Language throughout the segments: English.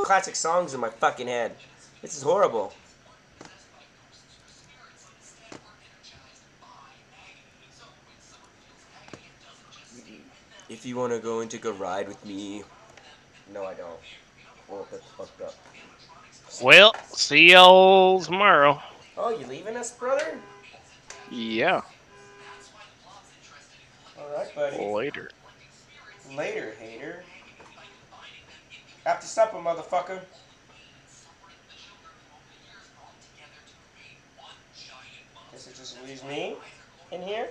classic songs in my fucking head. This is horrible. If you want to go and take a ride with me. No, I don't. Oh, that's fucked up. Well, see y'all tomorrow. Oh, you leaving us, brother? Yeah. Alright, buddy. Later. Later, hater. After supper, motherfucker. Guess it just leaves me in here.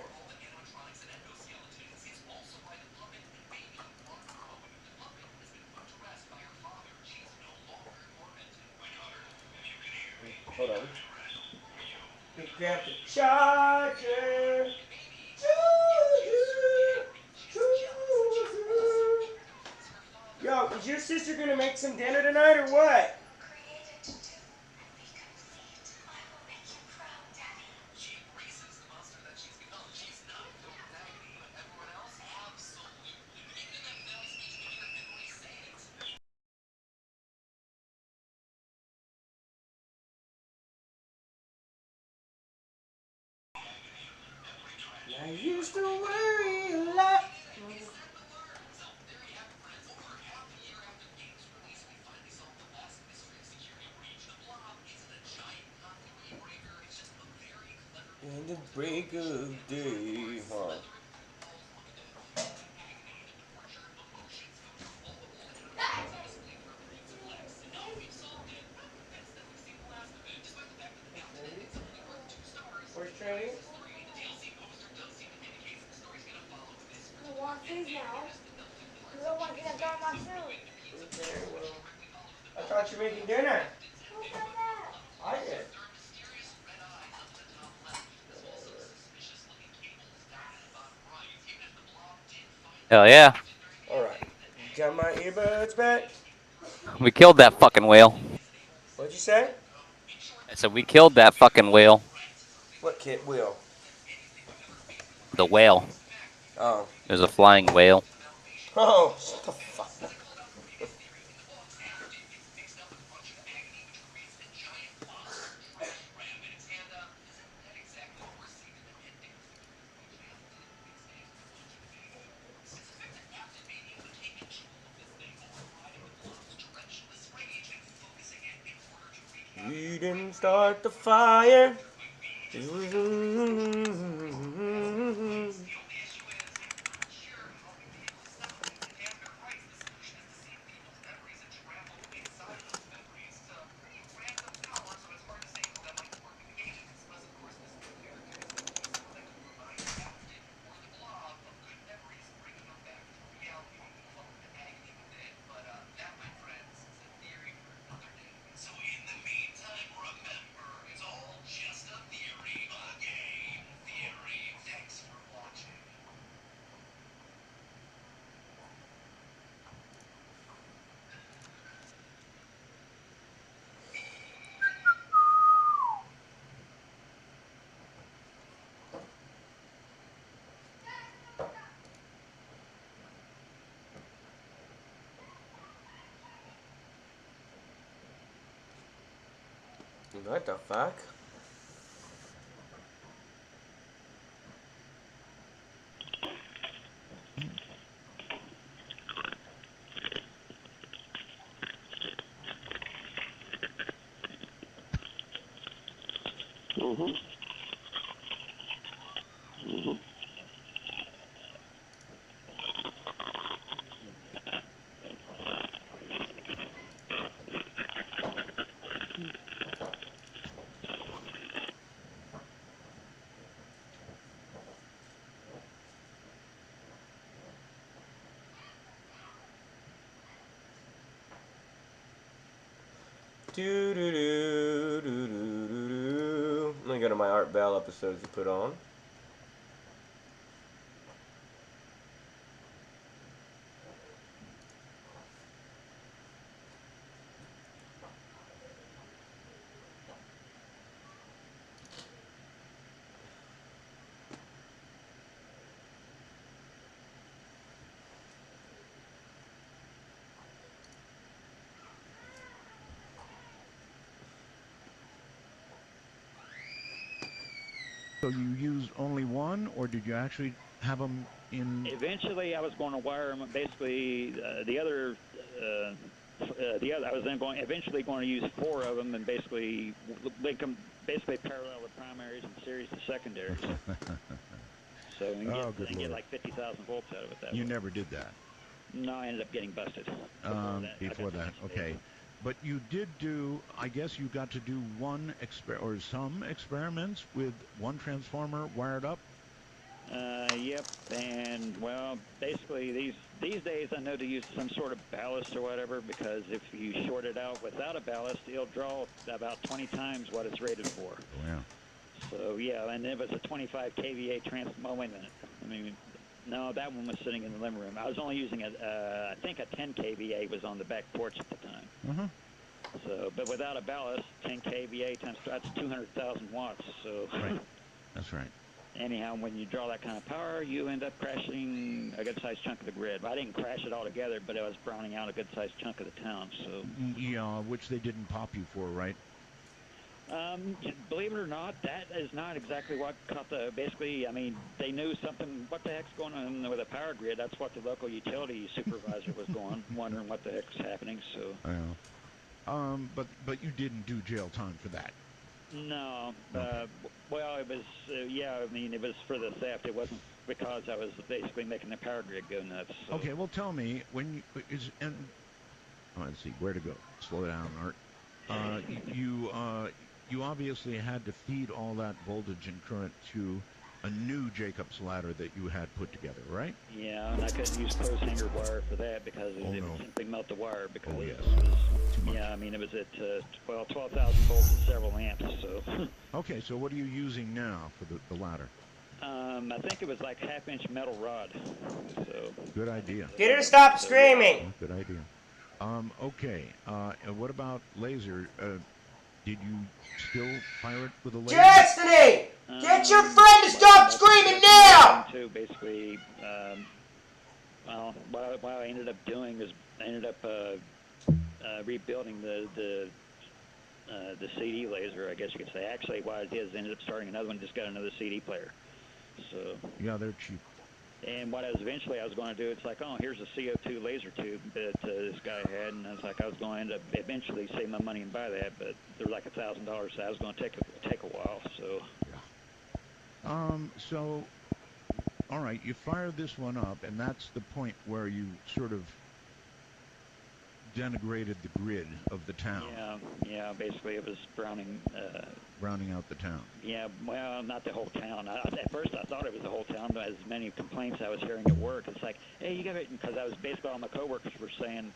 Hold on. Pick up the charger. Yo, is your sister gonna make some dinner tonight or what? I used to worry a lot. And the break of day, huh? Where's Trinity? I want these now. Because I want to get done my food. Okay, well, I thought you were making dinner. Who said that? I did. Hell yeah. Alright. Got my earbuds back? We killed that fucking whale. What'd you say? I said we killed that fucking whale. What kid will? The whale. Oh. It was a flying whale. Oh, shut the fuck up. We didn't start the fire. It was what the fuck? Do do do do do do do. Let me go to my Art Bell episodes you put on. So you used only one, or did you actually have them in? Eventually, I was going to wire them. Basically, the other. I was then eventually going to use 4 of them and basically link them, basically parallel the primaries and series to secondaries. So you can get like 50,000 volts out of it that way. You never did that. No, I ended up getting busted. Before that, okay. But you did do, I guess you got to do some experiments with one transformer wired up? Yep, and well, basically these days I know to use some sort of ballast or whatever, because if you short it out without a ballast, it'll draw about 20 times what it's rated for. Oh, yeah. So yeah, and it was a 25 kVA oh, wait a minute. I mean, no, that one was sitting in the living room. I was only using I think a 10 kVA was on the back porch at the time. Mm-hmm. So, but without a ballast, 10 kVA times that's 200,000 watts. So. Right. That's right. Anyhow, when you draw that kind of power, you end up crashing a good-sized chunk of the grid. I didn't crash it altogether, but I was browning out a good-sized chunk of the town. So, yeah, which they didn't pop you for, right? Believe it or not, that is not exactly what caught the. Basically, I mean, they knew something. What the heck's going on with a power grid? That's what the local utility supervisor was wondering what the heck's happening. So. Yeah. But you didn't do jail time for that. No. Okay. Well, it was, yeah, I mean, it was for the theft. It wasn't because I was basically making the power grid go nuts. So. Okay, well, tell me, let's see, where to go? Slow down, Art. You obviously had to feed all that voltage and current to a new Jacob's ladder that you had put together, right? Yeah, and I couldn't use close hanger wire for that because it would simply melt the wire. Because Oh, yes. yeah, I mean, it was at 12,000 volts and several amps. So. Okay, so what are you using now for the ladder? I think it was like half-inch metal rod. So. Good idea. Get her to stop screaming. Good idea. Okay. And what about laser? Did you still fire it with a laser? Destiny! Get your friend to stop screaming now! To basically, well, what I ended up doing is I ended up rebuilding the CD laser, I guess you could say. Actually, what I did is I ended up starting another one, just got another CD player. So. Yeah, they're cheap. And what I was going to do, it's like, oh, here's a CO2 laser tube that this guy had, and I was like, I was going to end up eventually save my money and buy that, but they're like $1,000, so I was going to take a while. So. Yeah. So, all right, you fire this one up, and that's the point where you sort of denigrated the grid of the town. Yeah. Basically, it was browning out the town. Yeah, well, not the whole town. At first, I thought it was the whole town, but as many complaints I was hearing at work, it's like, hey, you got to, because I was basically all my coworkers were saying,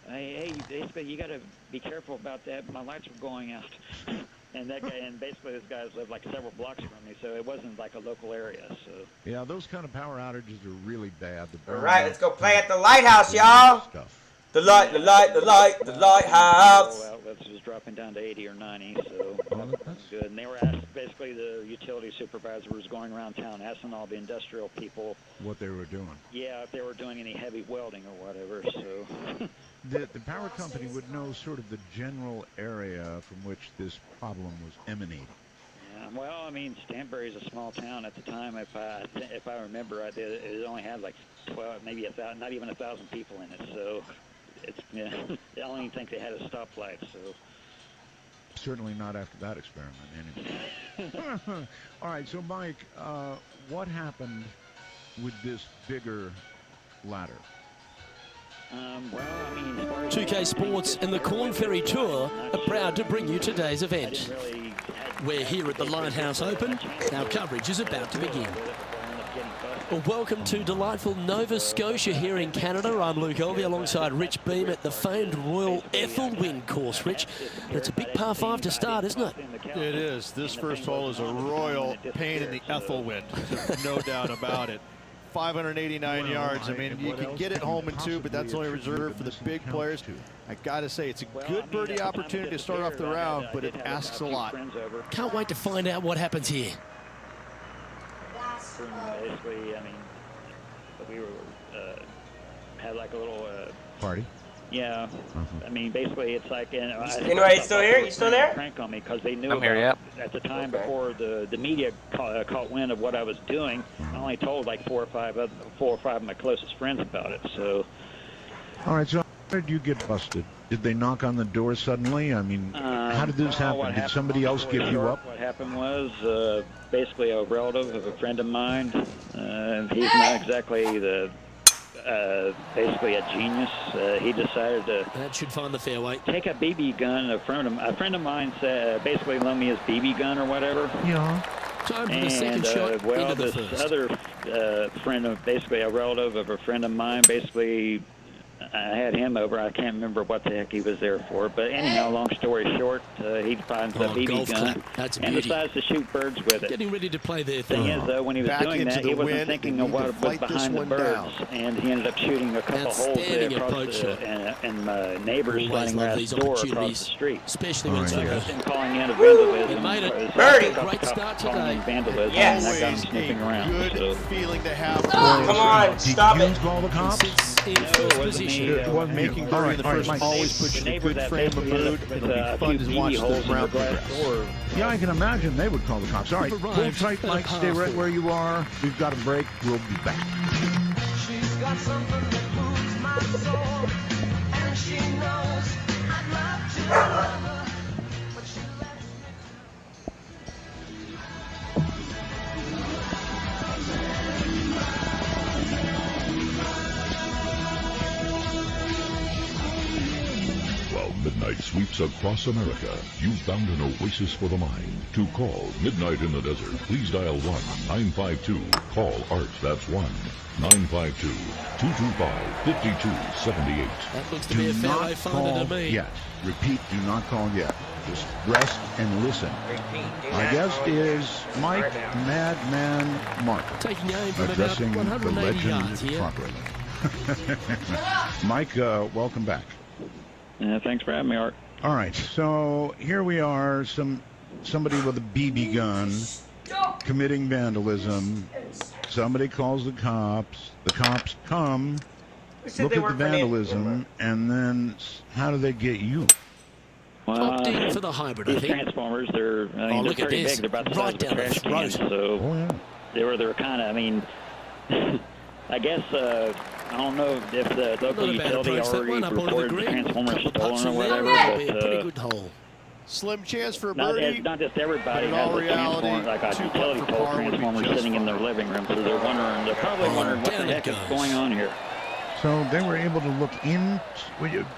hey, basically, you got to be careful about that. My lights were going out. And that guy, and basically, this guy lived like several blocks from me, so it wasn't like a local area. So. Yeah, those kind of power outages are really bad. All right, let's go play at the lighthouse, y'all. The lighthouse. Outlets was dropping down to 80 or 90, so that's good. And they were asked, basically, the utility supervisor was going around town asking all the industrial people what they were doing. Yeah, if they were doing any heavy welding or whatever. So the power company would know sort of the general area from which this problem was emanating. Yeah, well, I mean, Stanbury's a small town at the time. If I remember right, it only had like 12, maybe 1,000, not even 1,000 people in it. So. It's, yeah, I don't even think they had a stoplight, so. Certainly not after that experiment, anyway. All right, so Mike, what happened with this bigger ladder? Well, I mean, 2K Sports and the Corn Ferry Tour are proud to bring you today's event. We're here at the Lighthouse Open. Our coverage is about to begin. Well, welcome to delightful Nova Scotia here in Canada. I'm Luke Elvey alongside Rich Beam at the famed Royal Ethelwyn course. Rich, it's a big par 5 to start, isn't it? It is. This first hole is a royal pain in the Ethelwyn. No doubt about it. 589 yards. I mean, you can get it home in 2, but that's only reserved for the big players. I got to say, it's a good birdie opportunity to start off the round, but it asks a lot. Can't wait to find out what happens here. Basically, I mean, we were had like a little party. Yeah, I mean, basically, it's like. Anyway, you still here? You still there? Prank on me because they knew I'm here, yep. at the time Okay. before the media caught wind of what I was doing. I only told like four or five of my closest friends about it. So. All right, so how did you get busted? Did they knock on the door suddenly? I mean, how did this happen? Did somebody else give you up? What happened was basically a relative of a friend of mine. He's not exactly basically a genius. He decided to That should find the fairway. take a BB gun. A friend of mine said basically loaned me his BB gun or whatever. Yeah. Time for the second And shot well, into the this first. other friend of basically a relative of a friend of mine basically. I had him over. I can't remember what the heck he was there for. But anyhow, long story short, he finds a BB golf gun clap. That's a and beauty. decides to shoot birds with it. Getting ready to play their Thing thing. is, though, when he was Back doing into that, the he wasn't wind. thinking They of need what to was fight this behind the one birds. down. And he ended up shooting a couple holes there Outstanding across approach shot. and my neighbors Always running love that these door across the opportunities, street. especially when it's Oh, over. yeah. Him calling in a vandalism. You made it. was- Birdie. Great start calling today. in vandalism, Yes. and I got him Always sniffing a around. good So. feeling to have. Come on, stop Did it. you call the cops? Sits in No, first it wasn't position. me. It wasn't you. Making All birdie right, in the all right, first Mike. always puts you in a Neighbor good that frame of basically mood. ended up It'll with, be a fun few to watch BB the holes in round the glass progress. door. Yeah, I can imagine they would call the cops. All right, hold Arrived tight, at Mike. Stay right half. where you are. We've got a break. We'll be back. She's got something that moves my soul, and she knows I'd love to love her, but she lets me. While midnight sweeps across America, you've found an oasis for the mind. To call Midnight in the Desert, please dial 1-952-CALL ART. That's 1-952-225-5278. That looks to be a Do fairway not finder call to me. yet. Repeat, do not call yet. Just rest and listen. My guest is Mike Madman Mark, Taking aim from about addressing the 180 legend yards here. properly. Mike, welcome back. Thanks for having me, Art. All right, so here we are, somebody with a BB gun committing vandalism. Somebody calls the cops come, look at the vandalism, and then how do they get you? Opting for the hybrid, I These think. transformers, they're look at pretty this. big. They're about the Right size of a down the trash can. throat. So Oh, yeah. they were kind of. I mean, I guess I don't know if the local Not a bad utility approach. That already one up onto the reported the green. transformers Couple of stolen putts or from there. whatever. That'll be a But, pretty good hole. Slim chance for a not, birdie. not just everybody But in has all a reality, transformer, like a 2 utility putt for pole par would be transformer just sitting in their living room. So they're wondering, they're probably wondering what the down it heck is goes. going on here. So they were able to look in.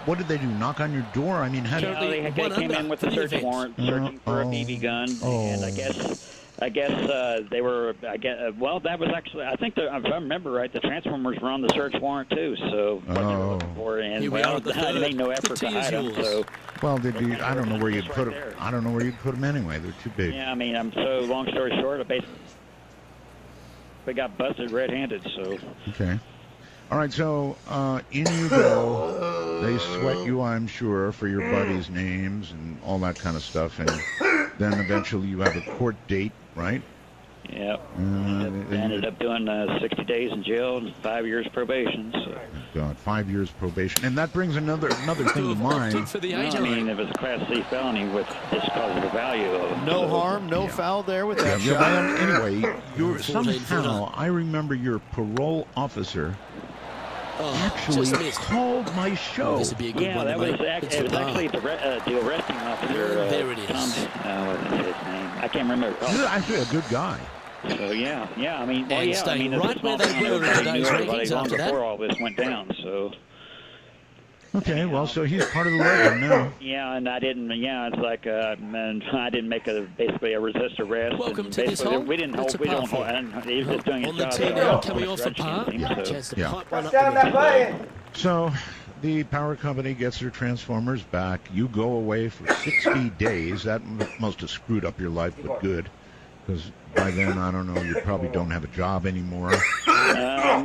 What did they do? Knock on your door? I mean, how did Currently They one came under in with for a the search event. warrant, searching for a BB gun, and I guess they were. Well, that was actually. I think if I remember right, the transformers were on the search warrant too. So what they were looking for, and Here we are at the they third. made no The effort to tee is hide them. yours. So well, they'd be. I don't know where you'd put them. Right there. I don't know where you'd put them anyway. They're too big. yeah, I mean, long story short, I basically got busted red-handed. So Okay. All right, so in you go. They sweat you, I'm sure, for your buddies' names and all that kind of stuff, and then eventually you have a court date, right? yeah, And ended up doing 60 days in jail and 5 years probation. So. God, 5 years probation, and that brings another thing to Opted mind. for the No, I 8 mean, it was a Class C felony with just because of the value of it. No So, harm, no foul there with that Yeah, shot. well, anyway, you're 14 somehow footer. I remember your parole officer Oh, actually just missed. called my show. This would be a good Yeah, one that to was, make. It's it was the par. actually the arresting officer. There it is. Tom, what is his name? I can't remember. He's actually a good guy. So yeah, I mean, well, And yeah, I staying mean, it's a right small where they town. were in Everybody today's knew everybody rankings long after that. before all this went down. So Okay, well, so he's part of the legend now. yeah, and I didn't. Yeah, it's like and I didn't make basically a resist arrest. Welcome and to this basically hole. We didn't It's hold. a We par don't hold. four. And he was just doing his On the job. tee so now, I coming off the rushed par. him, so. Chance to Yeah. pipe one up Down in that the button. So the power company gets their transformers back. You go away for 60 days. That must have screwed up your life, but good. Because by then, I don't know, you probably don't have a job anymore.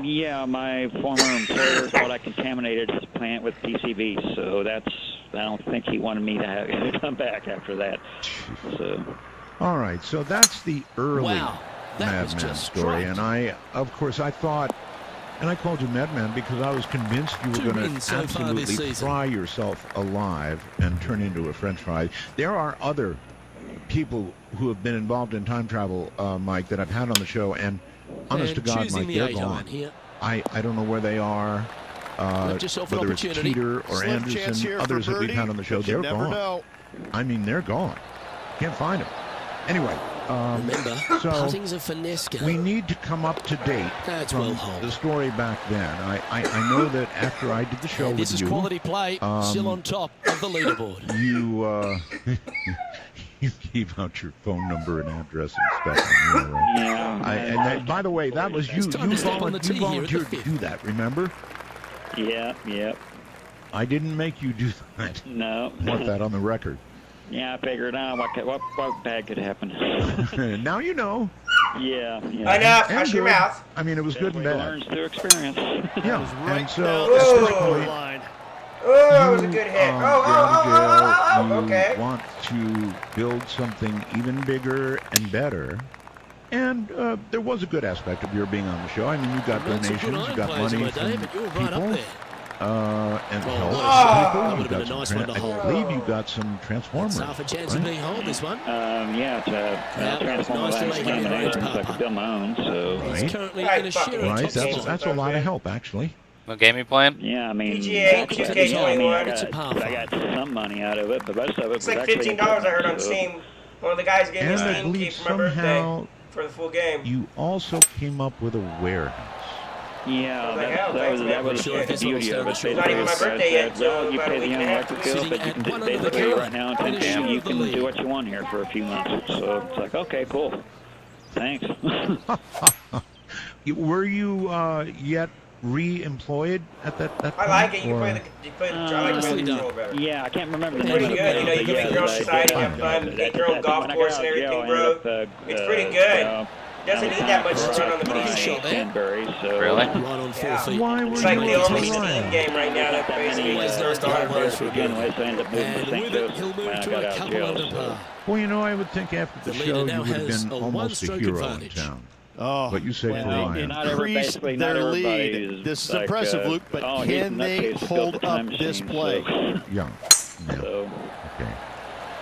Yeah, my former employer thought I contaminated his plant with PCBs, so I don't think he wanted me to come back after that. So. All right, so that's the early Wow, that was Madman just story. straight. And of course, I thought And I called you Madman because I was convinced you were 2 going to wins so far this absolutely season. fry yourself alive and turn into a French fry. There are other people who have been involved in time travel, Mike, that I've had on the show, and honest to God, choosing Mike, the they're 8 gone. iron here. I don't know where they are. Left yourself an Whether it's opportunity. Peter or Slim chance Anderson, here others for that we've birdie, had on the show, but you they're never gone. know. I mean, they're gone. Can't find them. Anyway, Remember, so putting's a finesse game. we need to come up to date That's from well hauled. the story back then. I know that after I did the show And this with is you, quality play, still on top of the leaderboard. you gave out your phone number and address and stuff. You know, right? Yeah. And that, by the way, that was you. It's time You to step on the tee here at the volunteered to fifth. do that. Remember? Yeah. I didn't make you do that. No. I want that on the record. Yeah, I figured out what bad could happen. Now you know. Yeah. Enough. And Hush your good. mouth. I mean, it was good and Learns bad. through experience. Yeah. Right And so down at the this strike point, line. Oh, that was a good hit. Abigail, Okay. you want to build something even bigger and better. And there was a good aspect of your being on the show. I mean, you got Not some good donations, you iron got players in money my day, from but you're right up people, there. and Oh, help what a from shot. people. That You would've been got a some nice one to I hold. believe you got some transformers. It's half a chance of right? being hold this one. Yeah, it's Yeah, a transformer nice to last make game, it and I range think I putt. could build my own, so... Right. He's currently Right, in a fucking sheer Right, top spot. that's a lot of help, actually. What game you playing? Yeah, I mean... PGA2K21. I got some money out of it, but most of it It's was like actually... $15 I heard on Steam. One of the guys gave me And I Steam believe keep from my birthday somehow for the full game. you also came up with a warehouse. Yeah, What the hell? that was Sure, if the this beauty little of it. stand Not even my birthday yet, so Well, you about a pay week the and a young half electric to bill, go. but you can Sitting at just basically 1 under right now the until finish you of the can lead. do what you want here for a few months. So it's like, okay, cool. Thanks. Were you yet re-employed at that point? I like it. You or- play the I like the control better. Yeah, I can't remember. It's pretty good. You know, you can make your own society, have fun, get your own golf course and everything, bro. It's pretty good. Doesn't need that much to run on the PC. Canberry, so Really? Right on 4 Yeah. feet. Why were It's like you the only alive? Steam game right now that basically Always just nice to have one for a again, good. so I ended up moving to And St. with it, Joseph he'll when move I to got a out of couple jail. under So. par. Well, you know, I would think after the The leader show now you would have has been a almost a one-stroke hero advantage. in town. Oh, But you saved well, the they lion. Not every- increased basically not their everybody lead. is This is like, impressive, Luke, but oh, he's can they nutcase to hold build the up time this machine, play? so- Yeah. So, Okay.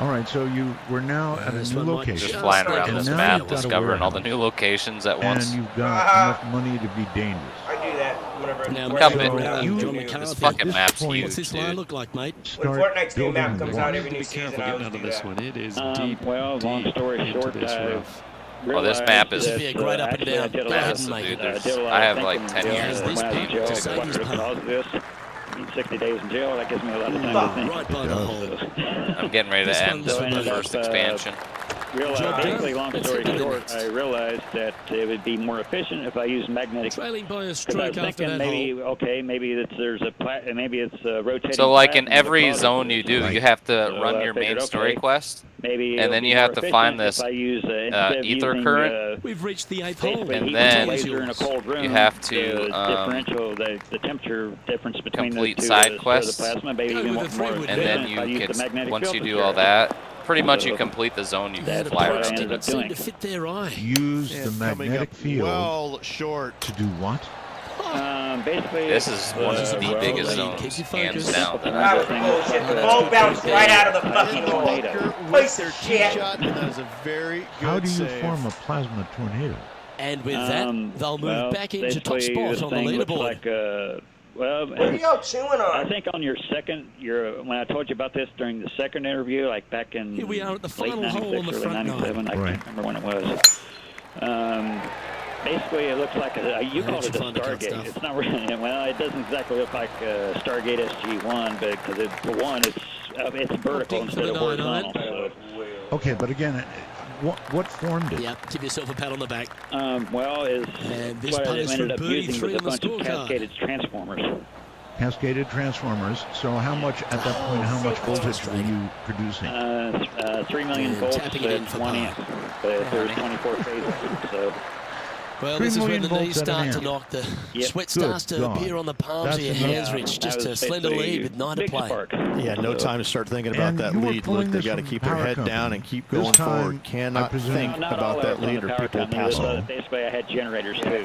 All right, so you were now at a This new one might location. Just flying around And this now map, you've got a discovering all the warehouse. new locations at And once. you've got enough money to be dangerous. I do that whenever. Now, when Come I in. go So out you- and John do McCarthy. This it. fucking this map's point- huge, What's this line dude. look like, mate? When Start Fortnite's new building map the comes wall. out every new Be season, careful I getting always out do of this that. one. It is well, long deep story into short, this I rough. Well, this map is This would be a great up and actually, down. I did a Go lot ahead of- and make dude, it. I there's, did a lot I of have like thinking 10 in years jail of this when I was in game jail, to Save what his could power. cause this. I mean, 60 days in jail, that gives me a lot of time Fuck. to think. Right by the hole. I'm getting ready This to end one's the for first both, expansion. Basically, long Let's story hit the short, limits. I realized that it would be more efficient if I used magnetic. Trailing by a Because I stroke was after thinking that maybe, hole. okay, maybe maybe it's rotating. So like in plasma every that causes zone you it. do, Right. you have to So run I your figured, main story okay, quest, maybe and it'll then be you more have to find efficient this if I use, instead of ether using, current. We've reached the 8th hole. basically And heat then with a laser in a cold room. you have to, the differential, the temperature difference between complete the two side is quests. the plasma, maybe Go even with the more three-wood And then efficient if I use you the can, magnetic once you field do all material. that, pretty much you So- complete the zone, you That can fly approach around didn't it. seem to fit their eye. Use the And coming magnetic up field well short. to do what? Basically, This is one of the well, biggest keep zones, your hands focus. down. That was bullshit. The ball bounced right out of the fucking hole. Bunker Piece with their of tee shit. shot, and that was a very good How do you save. form a plasma tornado? And with that, they'll move well, back into top basically, spot this on the thing looks leaderboard. like, well, What are y'all chewing I on? think on your when I told you about this during the second interview, like back in Here we are at the late final hole 96, on the early front 97, nine. I Right. can't remember when it was. Basically, it looks like you call it a find the cut Stargate. stuff. It's not really, well, it doesn't exactly look like Stargate SG-1, but because for one, it's vertical Opting for instead the of 9-iron. horizontal. Okay, but again, what formed it? Yeah, give yourself a pat on the back. Well, And this what putt I is ended for up birdie using 3 was a on the bunch of scorecard. cascaded transformers. Cascaded transformers. So how much at that point? How much voltage were you producing? 3 million And volts tapping it in at for 1 par. amp. But there's 24 phases, so Well, 3 this is where million the volts knees at an start to amp. knock. The Yep. sweat Good starts to God. appear on the palms of your That's hands, enough. Rich. that Just was a slender basically lead with 9 to big play. spark. Yeah, no So- time to start thinking about And that you were lead, pulling Luke. They this got to from keep their power head company. down and keep This going time, forward. Cannot I presume- think Not about all that from the lead or power people company. pass It was, on. basically, I had generators too.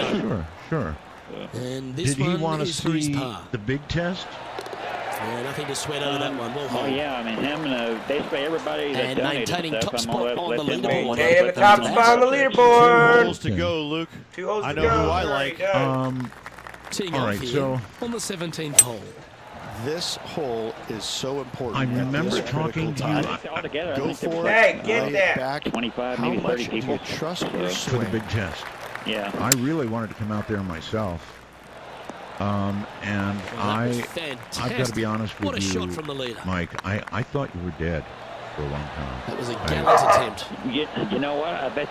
Sure, sure. And this Did he one want to is for his see par. the big test? Yeah, nothing to sweat over that one. Well, Oh yeah, I mean him and basically everybody that And donated maintaining stuff. top I'm all spot on the let them leaderboard. Maintaining the top spot on the Two leaderboard. holes to go, Luke. 2 holes I to know go. who I Already like. done. teeing All off right, here so on the 17th hole. This hole is so important. I remember talking to you. Go for it. Hey, get lay that. it back. 25, How maybe 30 much do people. you trust your For swing? the big test. Yeah. I really wanted to come out there myself. And I've got to be honest with What a you, shot from the leader. Mike. I thought you were dead for a long time. That was a gallant attempt. You know what? I bet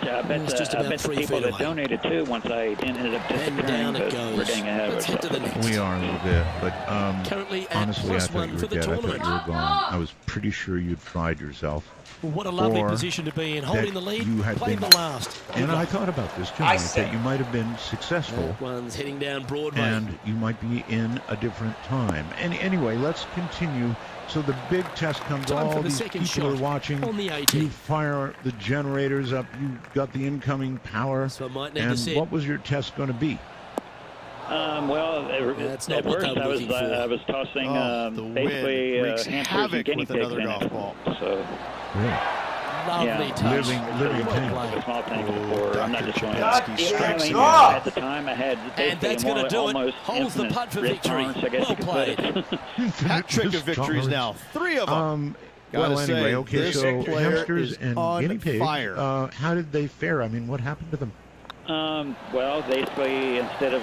just the about 3 people feet that away. donated too. Once I ended up And disappearing, down it but goes. we're getting ahead of Let's head to ourselves. the next. We are a little bit, but Currently at honestly, I +1 thought you for were the dead. I thought tournament. you were gone. I was pretty sure you'd fried yourself. Well, what a lovely Or position to be in, holding the lead, you had playing been- the last. And I thought about this too, Mike, that you might have been successful. That one's heading down Broadway. And you might be in a different time. And anyway, let's continue. So the big test comes. Time for All the these second people are shot watching. on the 18. You fire the generators up. You got the incoming power. So I might need and to set. what was your test going to be? Well, That's at not what first they were looking for. I was tossing the basically wind wreaks hamsters and havoc guinea with pigs another in golf it. ball. So Really? Lovely yeah, touch. Living Well tank. played. a small tank before. I'm not just going. God Chapinski damn strikes it. again. Oh! At the time, I had And that's going gonna to do it. almost Holds the infinite putt for risk victory. tolerance, I guess Well you could put it. Hat trick of victories now. 3 of them. Well, Gotta anyway, say, okay, this so player hamsters is and on guinea pigs, fire. how did they fare? I mean, what happened to them? Well, basically, instead of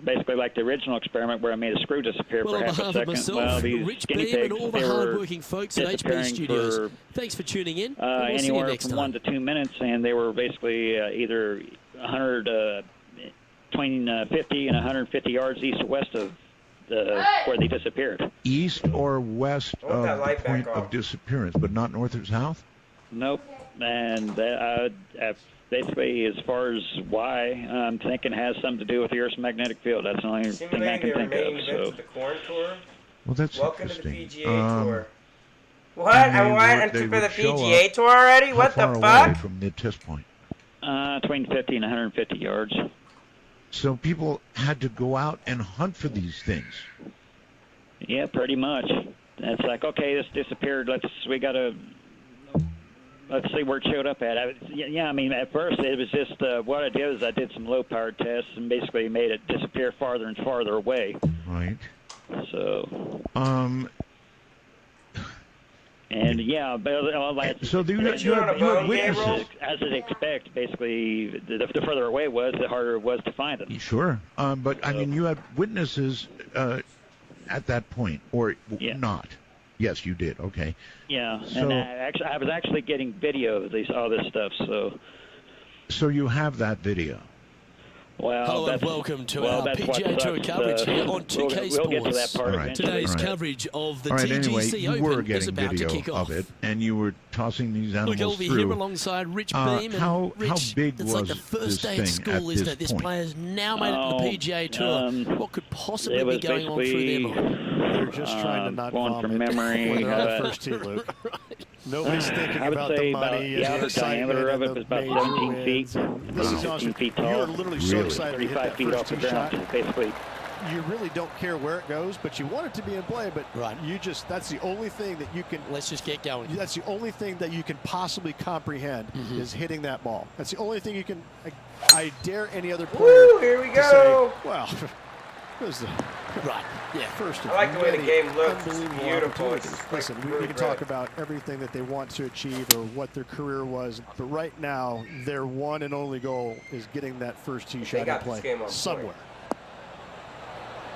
basically like the original experiment where I made a screw disappear Well, for on half a behalf of second. myself, Well, these Rich guinea Beam, pigs, and all the they were hard-working folks at HB disappearing Studios, for thanks for tuning in. And we'll see you anywhere next from time. 1 to 2 minutes, and they were basically either 50 and 150 yards east or west of where they disappeared. East or west I want that of the light back point on. of disappearance, but not north or south? Nope. And basically, as far as why, I'm thinking it has something to do with the Earth's magnetic field. That's the only thing I Simulating can the think remaining of. events So. of the Corn Tour. Well, that's Welcome to the interesting. PGA Tour. What? and I they want would- they for the would show PGA up Tour already? How What the far away fuck? from the test point? Between 50 and 150 yards. So people had to go out and hunt for these things. Yeah, pretty much. It's like, okay, this disappeared. Let's see where it showed up at. I mean, at first it was just what I did was I did some low-power tests and basically made it disappear farther and farther away. Right. So. And yeah, but so you had witnesses. As I'd expect, basically, the further away it was, the harder it was to find them. Sure, but I mean, you had witnesses at that point, or not? Yes, you did. Okay. Yeah, So, and I was actually getting video of all this stuff. So you have that video. Well, Hello and welcome to our that's what PGA Tour sucks. coverage here on 2K we'll get to that Sports. part All right. Today's All right. coverage of the All right, TGC anyway, you Open were is getting about to video kick off. of it, and you were tossing these Look, animals I'll be through. here alongside Rich Beam. And how Rich, big it's like was the first this day thing at school, at isn't this it? This point? player's now made it to the PGA Tour. What could possibly it was be going on through their mind? They're just trying to not going vomit from memory. when they're on the first tee, Luke. Nobody's thinking I would about say the money and the the excitement diameter of and it the was about major 17 feet, wins. And this is 15 awesome. feet tall. You're literally so Really? excited to hit 35 that feet off first the tee shot. ground, basically. You really don't care where it goes, but you want it to be in play. But that's the only thing that you can. Let's just get going. That's the only thing that you can possibly comprehend is hitting that ball. That's the only thing you can. I dare any other player. Woo, here we to go. Say, well, it was the first of I like the way the many game looks. It's unbelievable beautiful. opportunities. It's Listen, like we really can talk red. about everything that they want to achieve or what their career was, but right now their one and only goal is getting that first tee shot in got this play game on somewhere.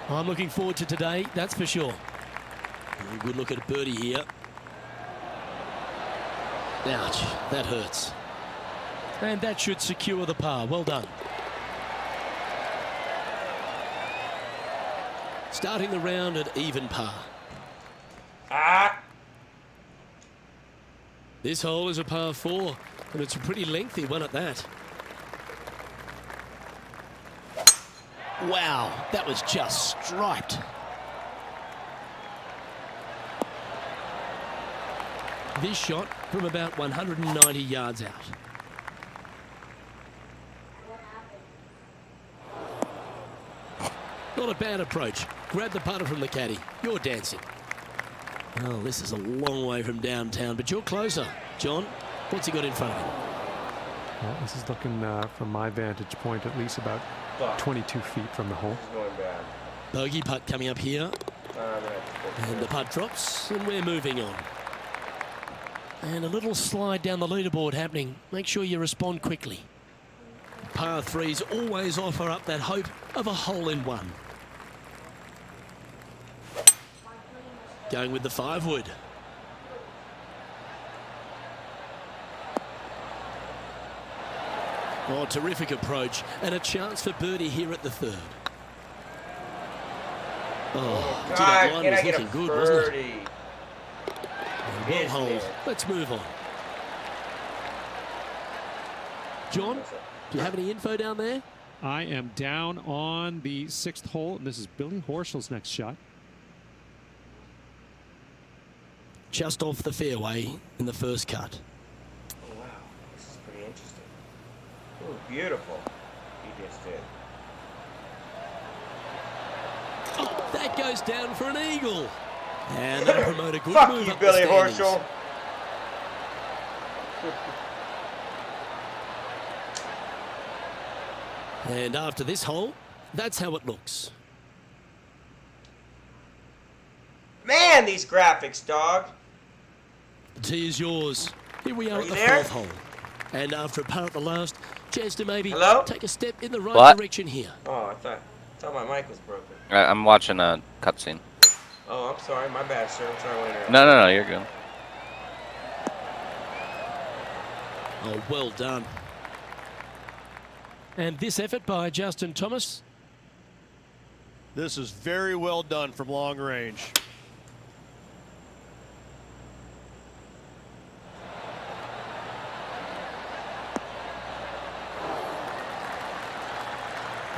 I'm looking forward to today, that's for sure. A good look at a birdie here. Ouch, that hurts. And that should secure the par. Well done. Starting the round at even par. This hole is a par 4, and it's a pretty lengthy one at that. Wow, that was just striped. This shot from about 190 yards out. Not a bad approach. Grab the putter from the caddy. You're dancing. Oh, this is a long way from downtown, but you're closer. John, what's he got in front of him? Well, this is looking, from my vantage point, at least about 22 feet from the hole. This is going bad. Bogey putt coming up here. And the putt drops, and we're moving on. And a little slide down the leaderboard happening. Make sure you respond quickly. Par 3s always offer up that hope of a hole-in-one. Going with the 5-wood. Oh, terrific approach, and a chance for birdie here at the 3rd. Oh, gee, that line was looking good, wasn't it? Well hold. Let's move on. John, do you have any info down there? I am down on the 6th hole, and this is Billy Horschel's next shot. Just off the fairway in the first cut. Oh, wow. This is pretty interesting. Ooh, beautiful. He just did. Oh, that goes down for an eagle. And that'll promote a good Fuck move you, up Billy the standings. Horschel. And after this hole, that's how it looks. Man, these graphics, dog. The tee is yours. Here we are at the there? 4th hole. And after a par at the last, chance to maybe Hello? take a step in the right What? direction here. Oh, I thought my mic was broken. I'm watching a cutscene. Oh, I'm sorry. My bad, sir. I'm sorry. No, you're good. Oh, well done. And this effort by Justin Thomas. This is very well done from long range.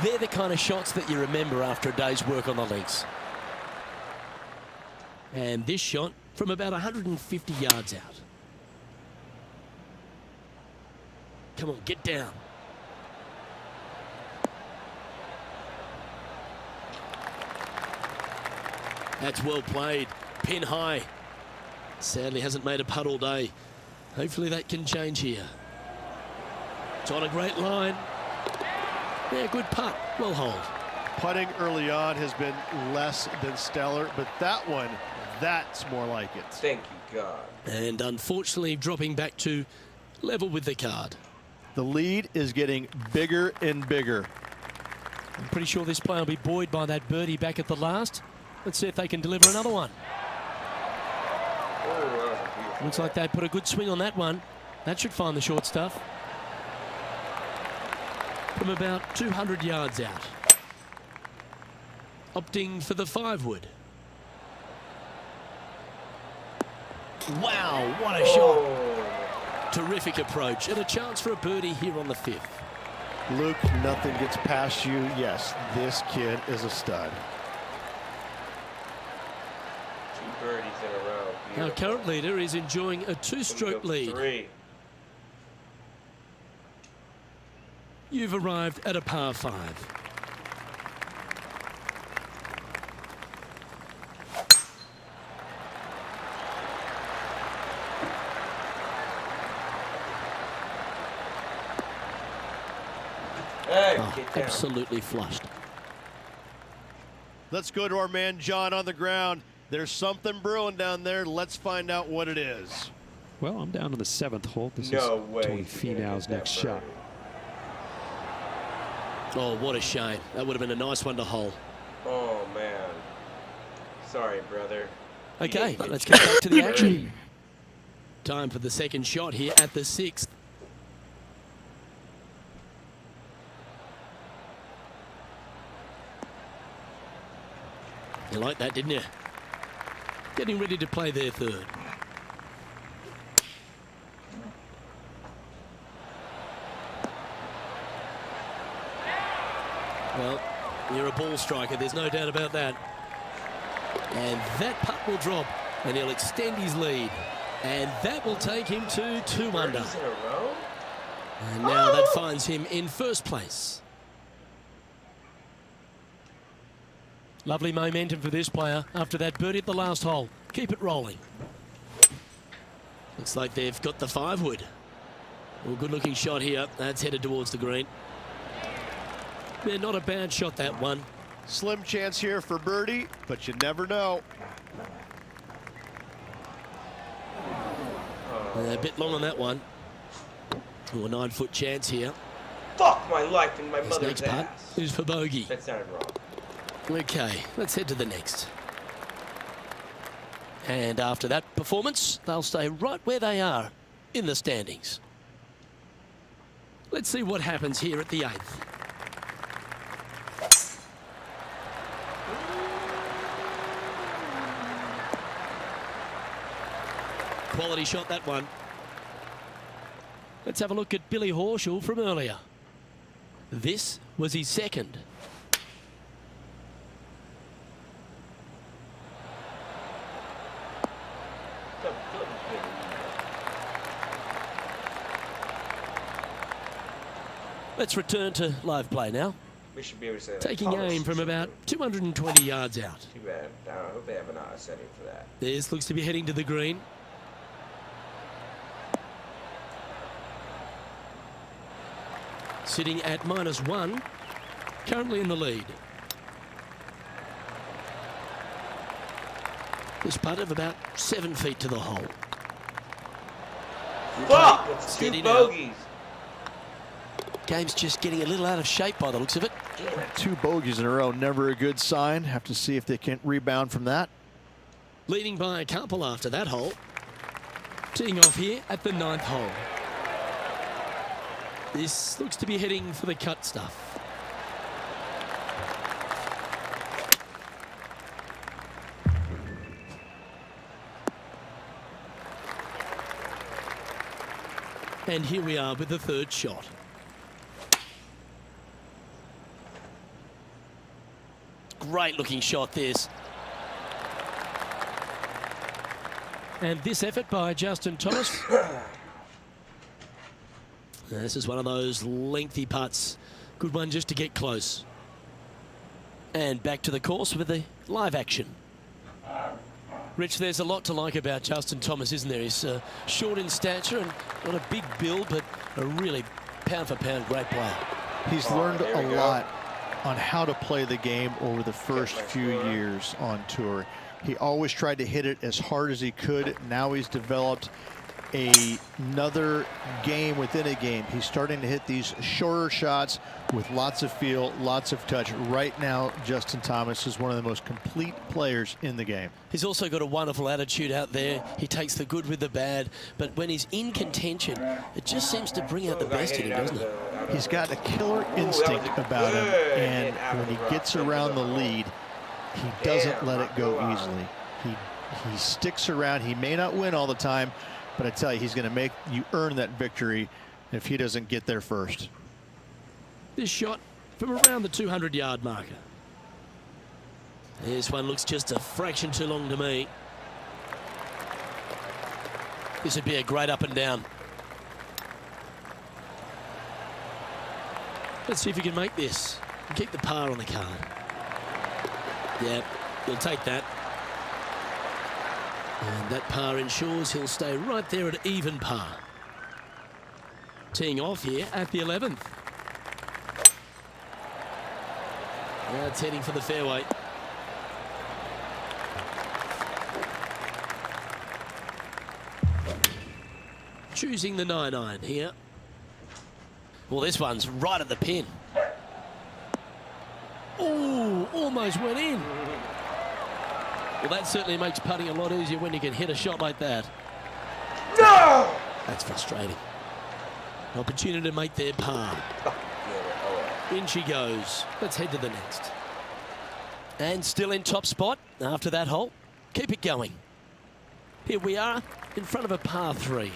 They're the kind of shots that you remember after a day's work on the links. And this shot from about 150 yards out. Come on, get down. That's well played. Pin high. Sadly hasn't made a putt all day. Hopefully that can change here. It's on a great line. Yeah, good putt. Well hold. Putting early on has been less than stellar, but that one, that's more like it. Thank you, God. And unfortunately dropping back to level with the card. The lead is getting bigger and bigger. I'm pretty sure this player will be buoyed by that birdie back at the last. Let's see if they can deliver another one. Looks like they put a good swing on that one. That should find the short stuff. From about 200 yards out. Opting for the 5-wood. Wow, what a shot. Terrific approach and a chance for a birdie here on the 5th. Luke, nothing gets past you. Yes, this kid is a stud. 2 birdies in a row. Beautiful. Our current leader is enjoying a 2-stroke lead. 3. You've arrived at a par 5. Hey, Oh, get down. absolutely flushed. Let's go to our man John on the ground. There's something brewing down there. Let's find out what it is. Well, I'm down on the 7th hole. This No is way Tony he's gonna Finau's hit that next shot. birdie. Oh, what a shame. That would have been a nice one to hole. Oh, man. Sorry, brother. Okay, let's get back to the action. Time for the second shot here at the 6th. You like that, didn't you? Getting ready to play their 3rd. Well, you're a ball striker, there's no doubt about that. And that putt will drop, and he'll extend his lead. And that will take him to 2 under. Birdies in a row? And now that finds him in first place. Lovely momentum for this player after that birdie at the last hole. Keep it rolling. Looks like they've got the 5-wood. Well, good looking shot here. That's headed towards the green. Yeah, not a bad shot, that one. Slim chance here for birdie, but you never know. A bit long on that one. Oh, a 9-foot chance here. Fuck my life in my This mother's next putt ass. is for bogey. That sounded wrong. Okay, let's head to the next. And after that performance, they'll stay right where they are in the standings. Let's see what happens here at the 8th. Quality shot, that one. Let's have a look at Billy Horschel from earlier. This was his second. Let's return to live play now. We should be able to say that. Taking aim from about 220 yards out. Too bad. I hope they have an auto setting for that. This looks to be heading to the green. Sitting at -1, currently in the lead. This putt of about 7 feet to the hole. Fuck! It's Steady two now. bogeys. Game's just getting a little out of shape by the looks of it. Damn it. 2 bogeys in a row, never a good sign. Have to see if they can rebound from that. Leading by a couple after that hole. Teeing off here at the 9th hole. This looks to be heading for the cut stuff. And here we are with the 3rd shot. Great looking shot, this. And this effort by Justin Thomas. This is one of those lengthy putts. Good one just to get close. And back to the course with the live action. Rich, there's a lot to like about Justin Thomas, isn't there? He's short in stature and not a big build, but a really pound-for-pound great player. He's learned a lot on how to play the game over the first few years on tour. He always tried to hit it as hard as he could. Now he's developed another game within a game. He's starting to hit these shorter shots with lots of feel, lots of touch. Right now, Justin Thomas is one of the most complete players in the game. He's also got a wonderful attitude out there. He takes the good with the bad, but when he's in contention, it just seems to bring out the best in him, doesn't it? He's got a killer instinct about him, and when he gets around the lead, he doesn't let it go easily. He sticks around. He may not win all the time, but I tell you, he's going to make you earn that victory if he doesn't get there first. This shot from around the 200-yard marker. This one looks just a fraction too long to me. This would be a great up and down. Let's see if he can make this and keep the par on the card. Yeah, he'll take that. And that par ensures he'll stay right there at even par. Teeing off here at the 11th. Now it's heading for the fairway. Choosing the 9-iron here. Well, this one's right at the pin. Oh, almost went in. Well, that certainly makes putting a lot easier when you can hit a shot like that. No! That's frustrating. Opportunity to make their par. In she goes. Let's head to the next. And still in top spot after that hole. Keep it going. Here we are in front of a par 3.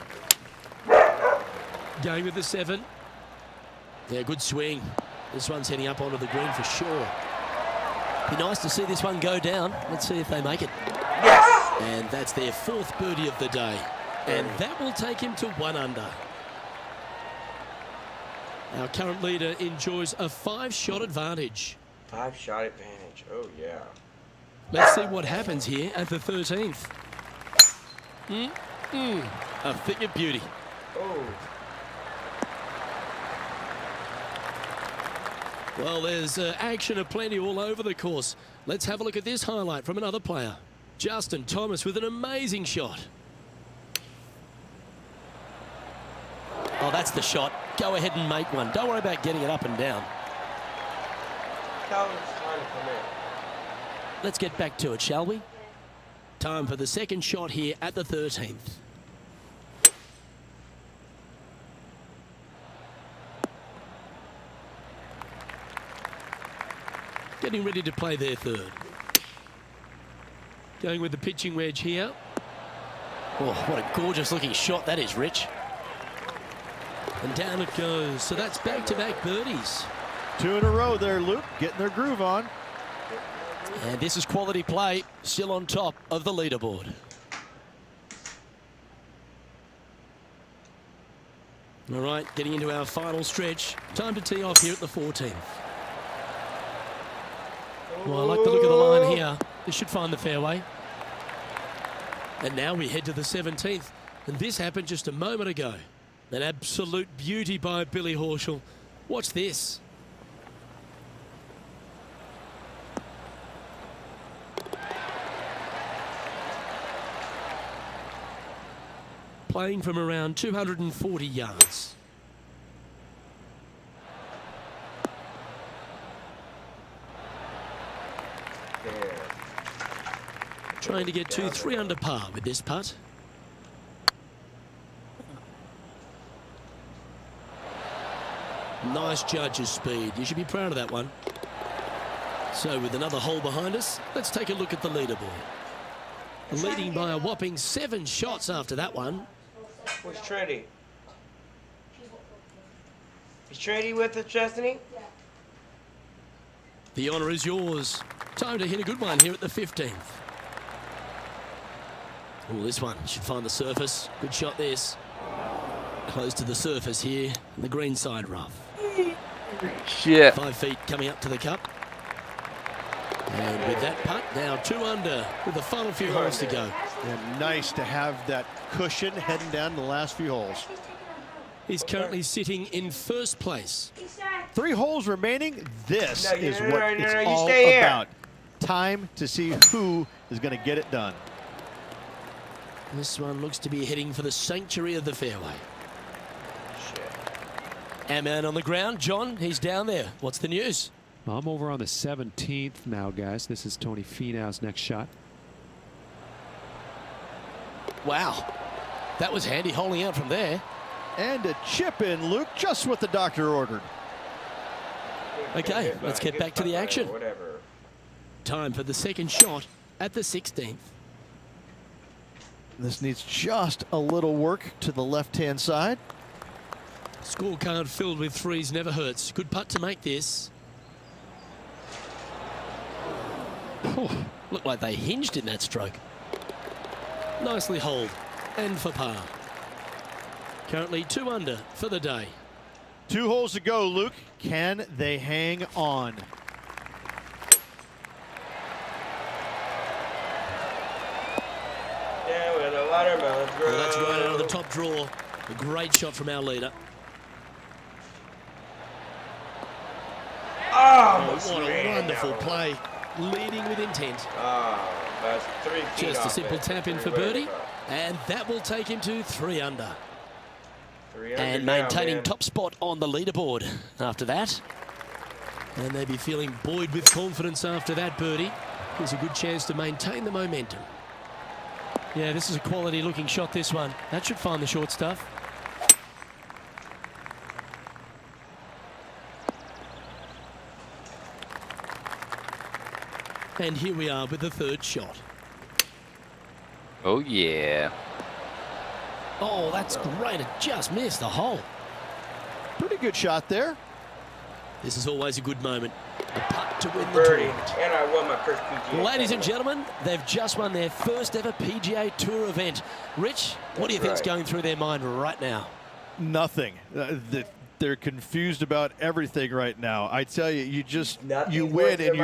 Going with the 7. Yeah, good swing. This one's heading up onto the green for sure. Be nice to see this one go down. Let's see if they make it. Yes! And that's their 4th birdie of the day. And that will take him to 1 under. Our current leader enjoys a 5-shot advantage. 5-shot advantage. Oh, yeah. Let's see what happens here at the 13th. A thing of beauty. Oh. Well, there's action aplenty all over the course. Let's have a look at this highlight from another player. Justin Thomas with an amazing shot. Oh, that's the shot. Go ahead and make one. Don't worry about getting it up and down. Let's get back to it, shall we? Time for the second shot here at the 13th. Getting ready to play their third. Going with the pitching wedge here. Oh, what a gorgeous looking shot that is, Rich. And down it goes. So that's back-to-back birdies. 2 in a row there, Luke. Getting their groove on. And this is quality play, still on top of the leaderboard. All right, getting into our final stretch. Time to tee off here at the 14th. Well, I like the look of the line here. This should find the fairway. And now we head to the 17th. And this happened just a moment ago. An absolute beauty by Billy Horschel. Watch this. Playing from around 240 yards. Trying to get to 3 under par with this putt. Nice judge's speed. You should be proud of that one. So with another hole behind us, let's take a look at the leaderboard. Leading by a whopping 7 shots after that one. Where's Trinity? Is Trinity with us, Destiny? The honour is yours. Time to hit a good one here at the 15th. Oh, this one should find the surface. Good shot this. Close to the surface here, the green side rough. Shit. 5 feet coming up to the cup. And with that putt, now 2 under with the final few holes to go. And nice to have that cushion heading down the last few holes. He's currently sitting in first place. 3 holes remaining. This is what it's you all stay here. about. Time to see who is going to get it done. This one looks to be heading for the sanctuary of the fairway. Our man on the ground, John, he's down there. What's the news? I'm over on the 17th now, guys. This is Tony Finau's next shot. Wow. That was handy holding out from there. And a chip in, Luke, just what the doctor ordered. Okay, let's get back to the action. Time for the second shot at the 16th. This needs just a little work to the left-hand side. Scorecard filled with 3s never hurts. Good putt to make this. Oh, looked like they hinged in that stroke. Nicely holed and for par. Currently 2 under for the day. 2 holes to go, Luke. Can they hang on? Yeah, with a watermelon. Well, that's right out of the top draw. A great shot from our leader. Oh, what a wonderful play. Leading with intent. Oh, that's 3 feet Just a off simple it. tap in for birdie. And that will take him to 3 under. 3 under And now, maintaining man. top spot on the leaderboard after that. And they'll be feeling buoyed with confidence after that birdie. There's a good chance to maintain the momentum. Yeah, this is a quality looking shot, this one. That should find the short stuff. And here we are with the 3rd shot. Oh, yeah. Oh, that's great. It just missed the hole. Pretty good shot there. This is always a good moment. The putt to win the Birdie. tournament. And I won my first PGA. Ladies and gentlemen, they've just won their first ever PGA Tour event. Rich, what do you think's going through their mind right now? Nothing. They're confused about everything right now. I tell you, you win and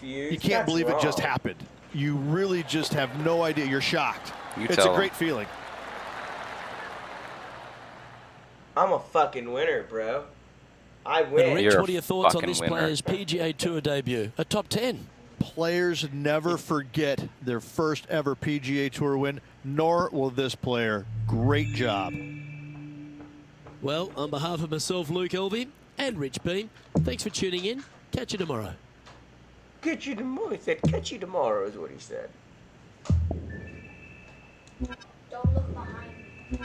you can't believe it just happened. You really just have no idea. You're shocked. It's a great feeling. I'm a fucking winner, bro. I And win. Rich, what are your thoughts on fucking this winner. player's PGA Tour debut? A top 10. Players never forget their first ever PGA Tour win, nor will this player. Great job. Well, on behalf of myself, Luke Elvey, and Rich Beam, thanks for tuning in. Catch you tomorrow. Catch you tomorrow. He said, catch you tomorrow is what he said. Don't look behind me.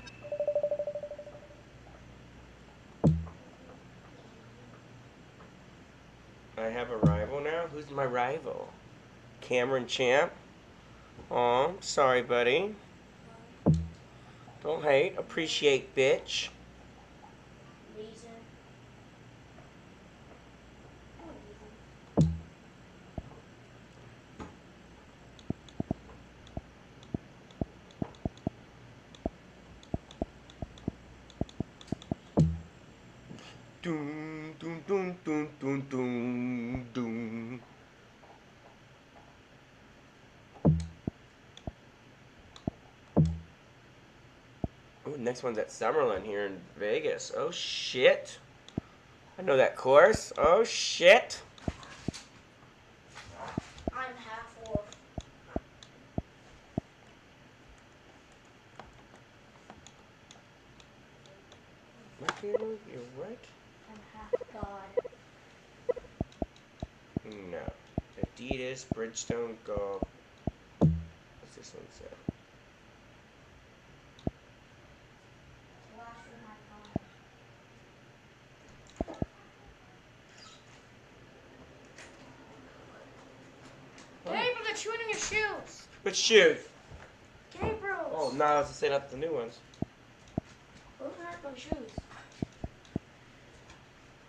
I have a rival now? Who's my rival? Cameron Champ? Aw, sorry, buddy. Don't hate. Appreciate, bitch. Reason. Doom, doom, doom, doom, doom, doom, doom. Ooh, next one's at Summerlin here in Vegas. Oh, shit. I know that course. Oh, shit. I'm half wolf. My camera, you're right. I'm half god. No. Adidas, Bridgestone, Golf. What's this one say? Flash with my phone. Gabriel, they're chewing in your shoes. Which shoes? Gabriel. Oh, no, I was saying up the new ones. Those aren't my shoes.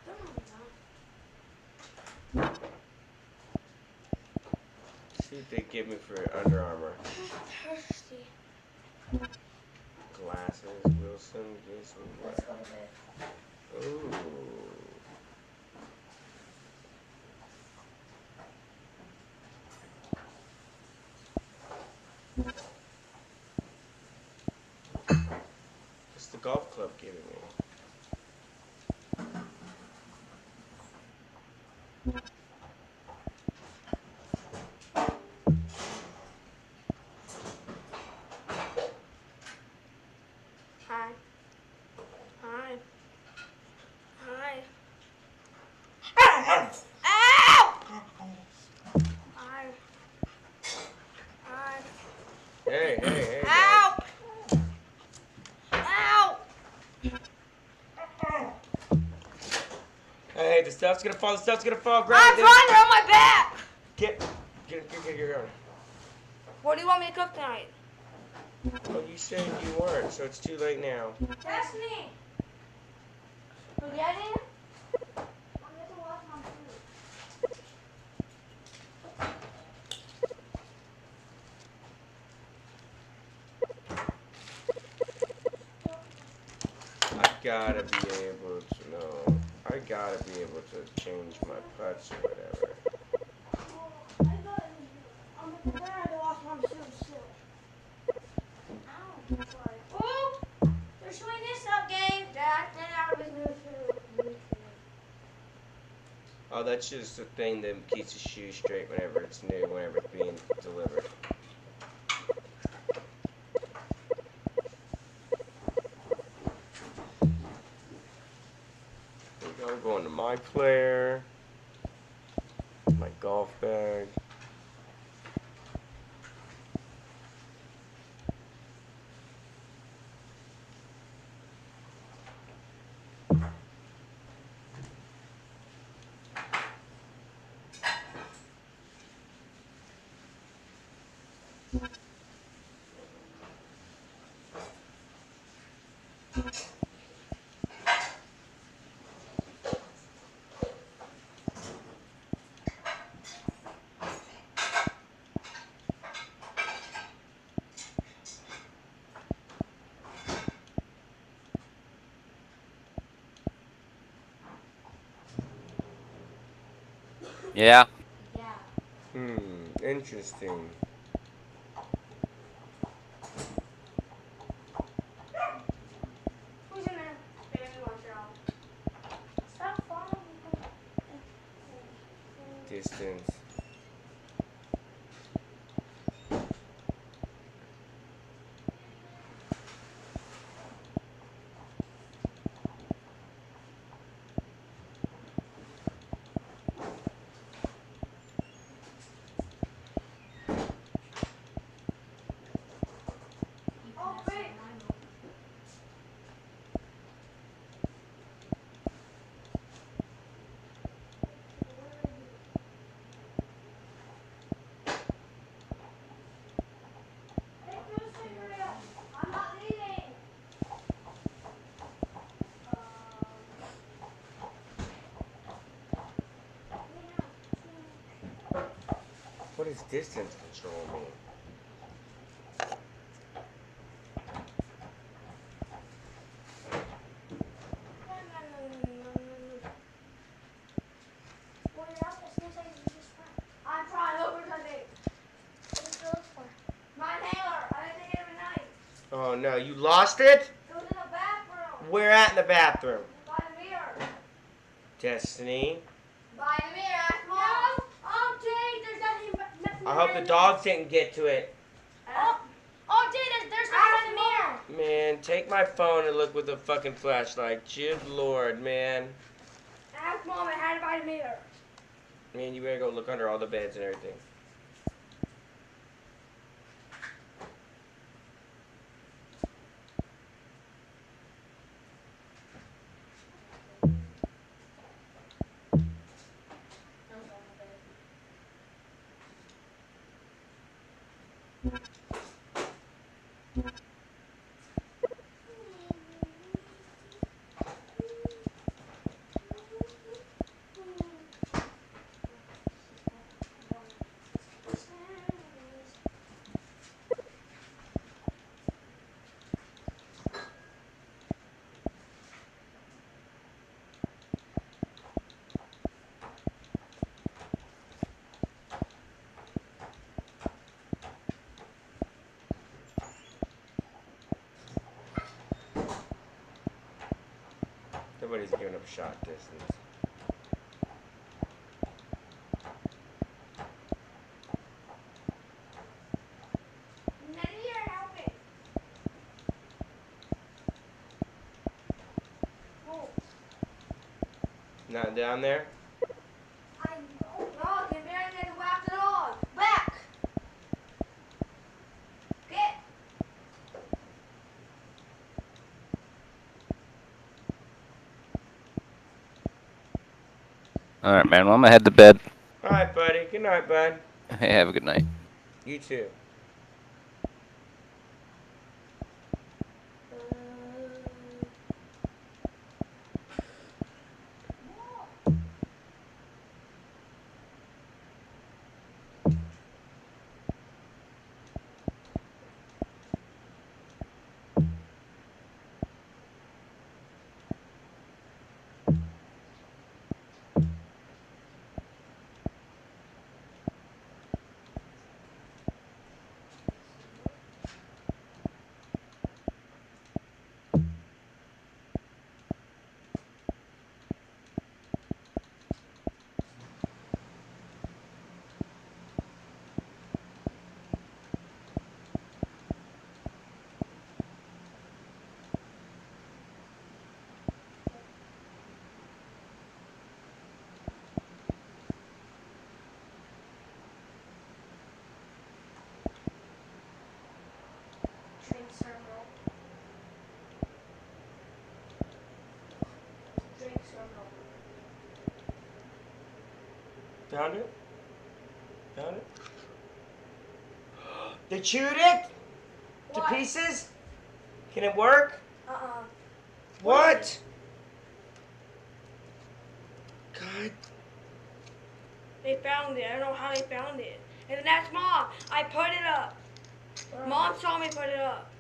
They're not. See what they give me for Under Armour. I'm thirsty. Glasses, Wilson, gives me Let's what? go to bed. Ooh. What's the golf club giving me? Hi. Hi. Hi. Ow! Hi. Hi. Hey, hey, hey. Ow! Ow! Hey, the stuff's gonna fall, grab I'm it. fine, they're on my back! Get going. What do you want me to cook tonight? Well, you said you weren't, so it's too late now. That's me. Spaghetti? I'm going to wash my food. I gotta be able to know. I gotta be able to change my putts or whatever. I'm going to wash my shoes too. Ow, sorry. Oh, they're showing this up, Gabe. Dad, get out of his new shoe. Oh, that's just the thing that keeps the shoe straight whenever it's new, whenever it's being delivered. Here we go, going to my player, my golf bag. Yeah. Yeah. Interesting. Who's in there? Baby Montreal. Stop falling. What does distance control mean? I'm trying over something. What did you look for? My inhaler. I didn't take it every night. Oh no, you lost it? It was in the bathroom. Where at in the bathroom? By the mirror. Destiny. By the mirror. Ask Mom. No. Oh, Jay, there's nothing. I hope the dogs didn't get to it. Oh, Jay, there's nothing in the mirror. Man, take my phone and look with a fucking flashlight. Good Lord, man. Ask Mom. It had it by the mirror. Man, you better go look under all the beds and everything. Nobody's giving up shot distance. Not down there? I don't know. Can barely get the whack at all. Back. Get. All right, man. Well, I'm gonna head to bed. All right, buddy. Good night, bud. Hey, have a good night. You too. Drink circle. Drink circle. Found it? Found it? They chewed it? To What? pieces? Can it work? Uh-uh. What? God. They found it. I don't know how they found it. And that's Mom. I put it up. Mom saw me put it up.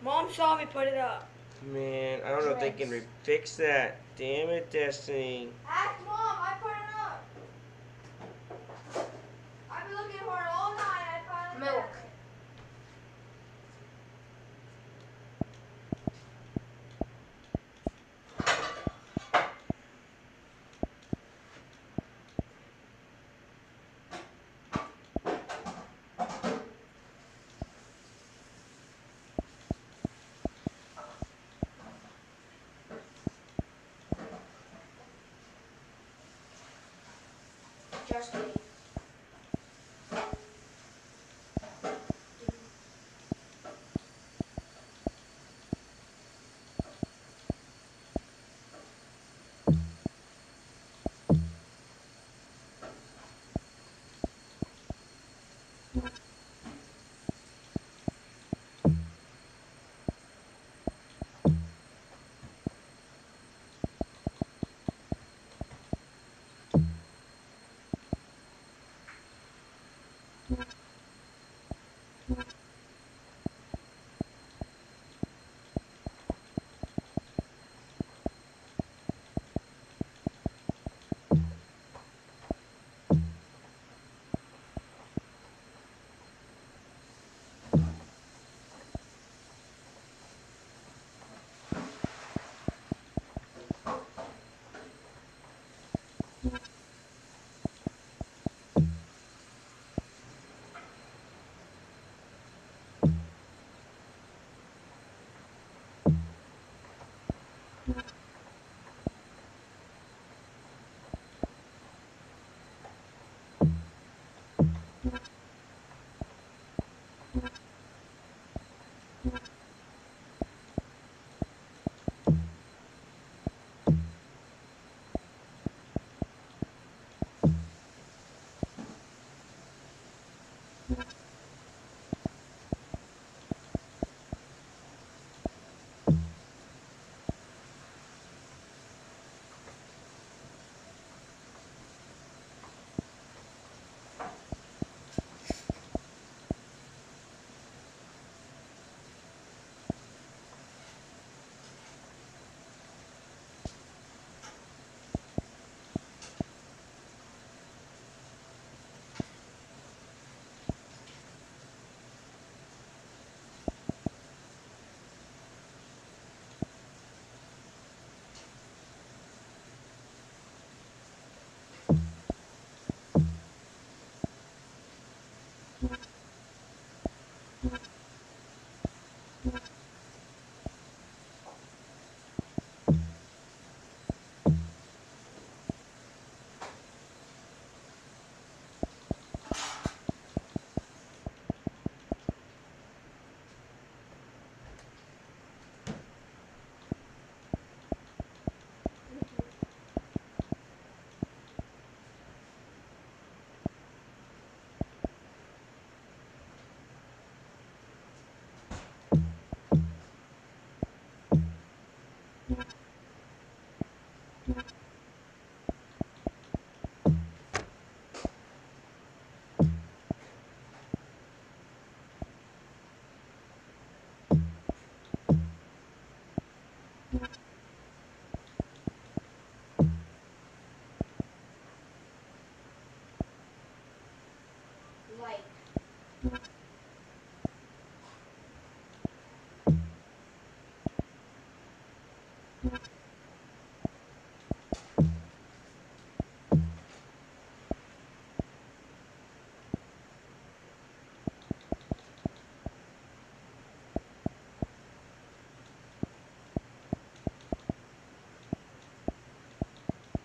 Mom saw me put it up. Man, I don't know if they can fix that. Damn it, Destiny. Ask Mom. I put it up. I've been looking for it all night. I finally found it. Just leave. Like.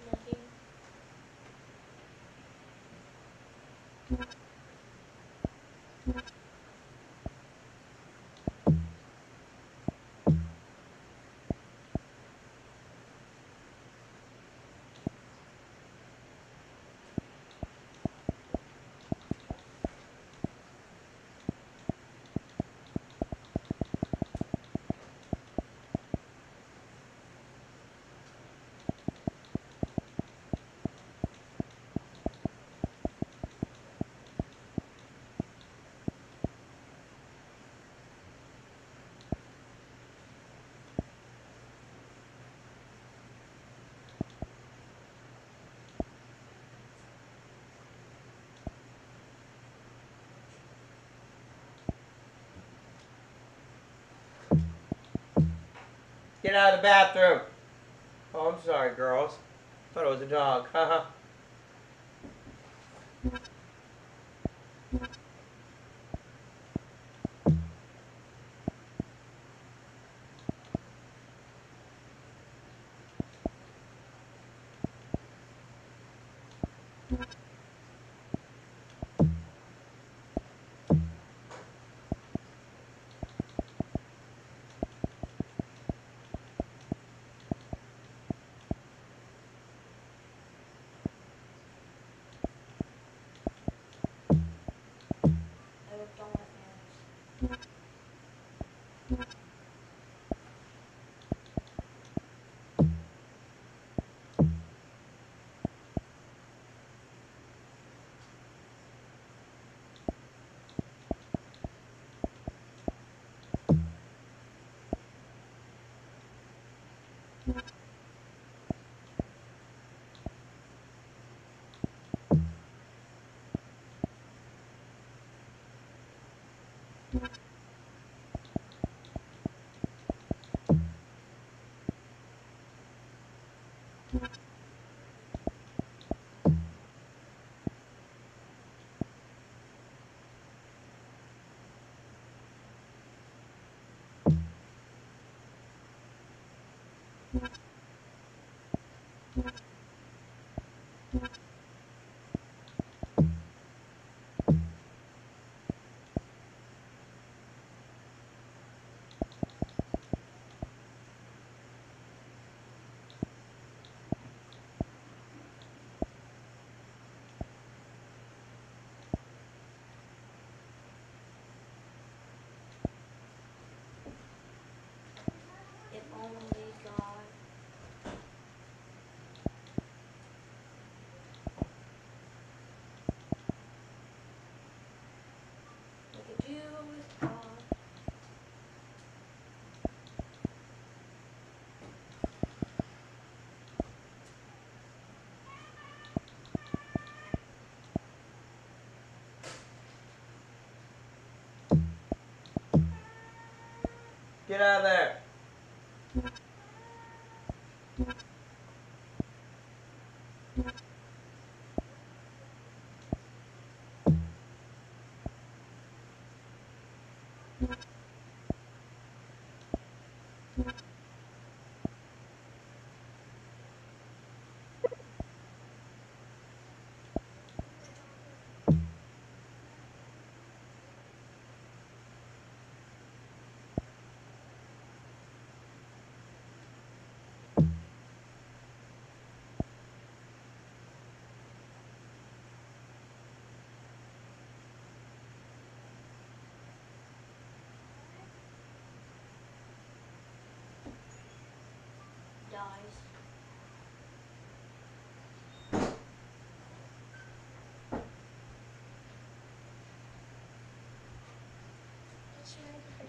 Nothing. Get out of the bathroom. Oh, I'm sorry, girls. Thought it was a dog. Haha. I looked on my hands. If only God. We could do with God. Get out of there. Dies.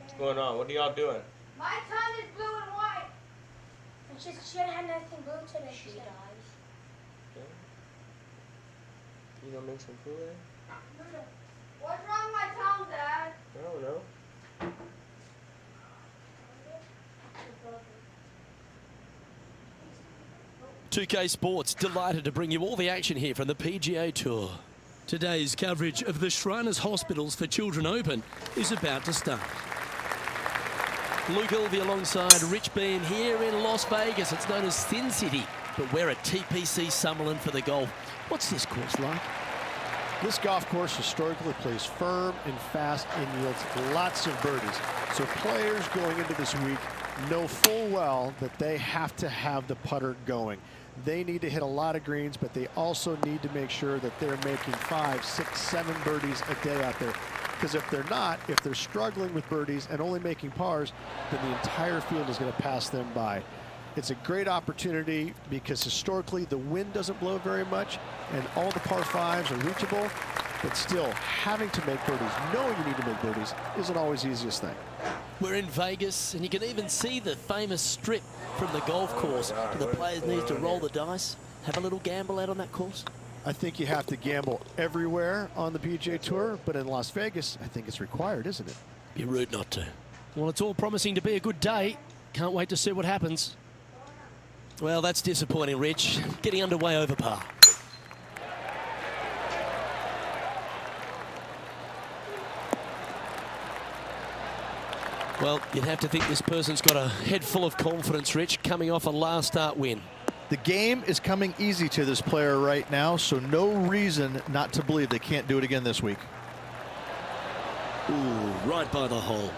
What's going on? What are y'all doing? My tongue is blue and white. And she hadn't had nothing blue today. She dies. You gonna make some Kool-Aid? What's wrong with my tongue, Dad? I don't know. 2K Sports, delighted to bring you all the action here from the PGA Tour. Today's coverage of the Shriners Hospitals for Children Open is about to start. Luke Ilvey alongside Rich Bean here in Las Vegas. It's known as Sin City, but we're at TPC Summerlin for the golf. What's this course like? This golf course historically plays firm and fast and yields lots of birdies. So players going into this week know full well that they have to have the putter going. They need to hit a lot of greens, but they also need to make sure that they're making 5, 6, 7 birdies a day out there. Because if they're not, if they're struggling with birdies and only making pars, then the entire field is going to pass them by. It's a great opportunity because historically the wind doesn't blow very much and all the par 5s are reachable, but still having to make birdies, knowing you need to make birdies, isn't always the easiest thing. We're in Vegas, and you can even see the famous strip from the golf course. Do the players need to roll the dice, have a little gamble out on that course? I think you have to gamble everywhere on the PGA Tour, but in Las Vegas, I think it's required, isn't it? Be rude not to. Well, it's all promising to be a good day. Can't wait to see what happens. Well, that's disappointing, Rich. Getting underway over par. Well, you'd have to think this person's got a head full of confidence, Rich, coming off a last start win. The game is coming easy to this player right now, so no reason not to believe they can't do it again this week. Ooh, right by the hole.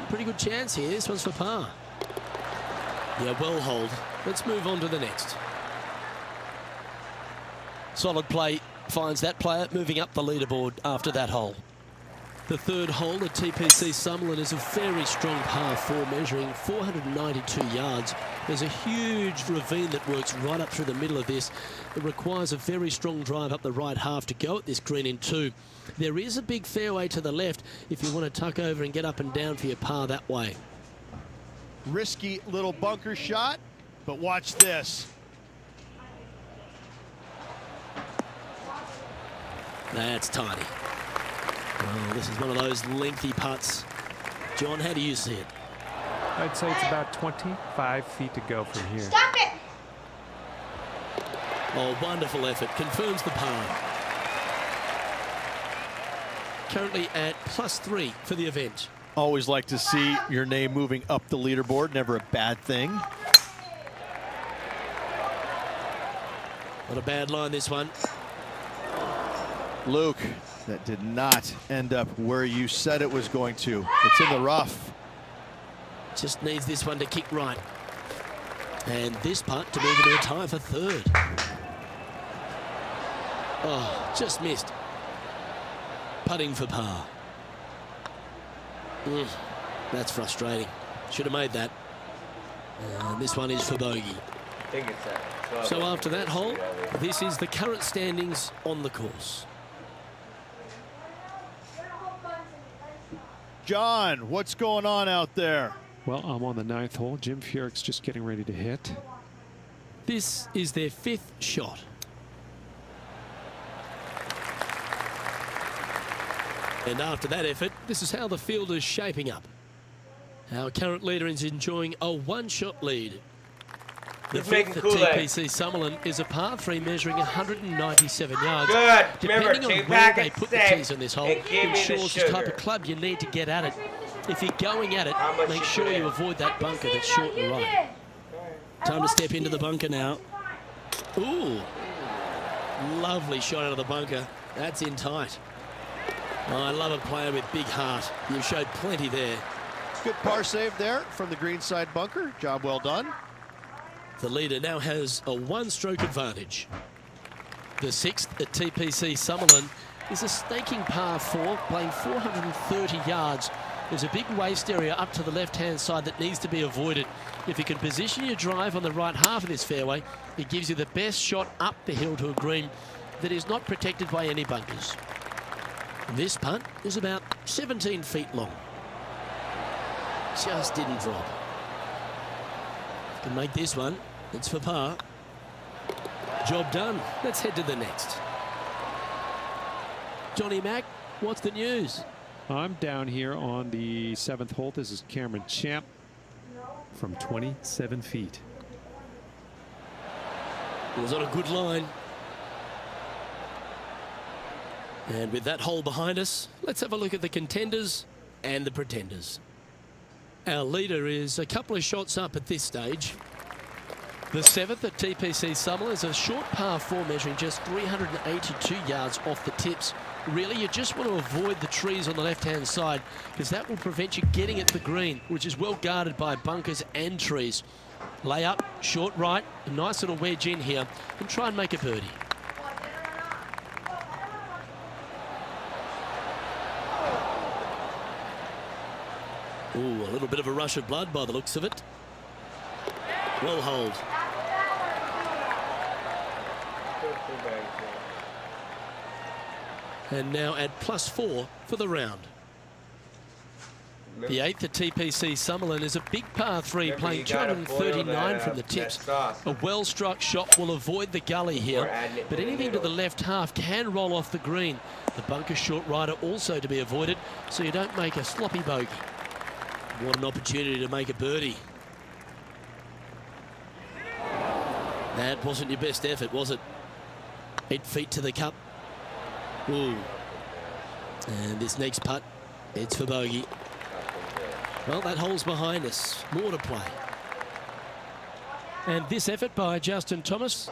Pretty good chance here. This one's for par. Yeah, well holed. Let's move on to the next. Solid play finds that player moving up the leaderboard after that hole. The third hole at TPC Summerlin is a very strong par 4 measuring 492 yards. There's a huge ravine that works right up through the middle of this. It requires a very strong drive up the right half to go at this green in 2. There is a big fairway to the left if you want to tuck over and get up and down for your par that way. Risky little bunker shot, but watch this. That's tiny. Well, this is one of those lengthy putts. John, how do you see it? I'd say it's about 25 feet to go from here. Stop it! Oh, wonderful effort. Confirms the par. Currently at +3 for the event. Always like to see your name moving up the leaderboard. Never a bad thing. Not a bad line, this one. Luke, that did not end up where you said it was going to. It's in the rough. Just needs this one to kick right. And this putt to move into a tie for third. Oh, just missed. Putting for par. That's frustrating. Should have made that. And this one is for bogey. I think it's that. So after that hole, this is the current standings on the course. John, what's going on out there? Well, I'm on the 9th hole. Jim Furyk's just getting ready to hit. This is their 5th shot. And after that effort, this is how the field is shaping up. Our current leader is enjoying a one-shot lead. The fifth at TPC Summerlin is a par 3 measuring 197 yards. Good. Depending Remember, on where they put the tees on this hole, give me the ensures the type of club you need to get at it. If you're going at it, make sure you avoid that bunker that's short and right. Time to step into the bunker now. Ooh. Lovely shot out of the bunker. That's in tight. Oh, I love a player with big heart. You've showed plenty there. Good par save there from the greenside bunker. Job well done. The leader now has a one-stroke advantage. The 6th at TPC Summerlin is a staking par 4, playing 430 yards. There's a big waste area up to the left-hand side that needs to be avoided. If you can position your drive on the right half of this fairway, it gives you the best shot up the hill to a green that is not protected by any bunkers. This putt is about 17 feet long. Just didn't drop. Can make this one. It's for par. Job done. Let's head to the next. Johnny Mack, what's the news? I'm down here on the 7th hole. This is Cameron Champ from 27 feet. It was on a good line. And with that hole behind us, let's have a look at the contenders and the pretenders. Our leader is a couple of shots up at this stage. The 7th at TPC Summerlin is a short par 4 measuring just 382 yards off the tips. Really, you just want to avoid the trees on the left-hand side because that will prevent you getting at the green, which is well guarded by bunkers and trees. Lay up, short right, a nice little wedge in here, and try and make a birdie. Ooh, a little bit of a rush of blood by the looks of it. Well hold. And now at +4 for the round. The 8th at TPC Summerlin is a big par 3, playing 239 from the tips. A well-struck shot will avoid the gully here, but anything to the left half can roll off the green. The bunker short rider also to be avoided, so you don't make a sloppy bogey. What an opportunity to make a birdie. That wasn't your best effort, was it? 8 feet to the cup. Ooh. And this next putt, it's for bogey. Well, that hole's behind us. More to play. And this effort by Justin Thomas.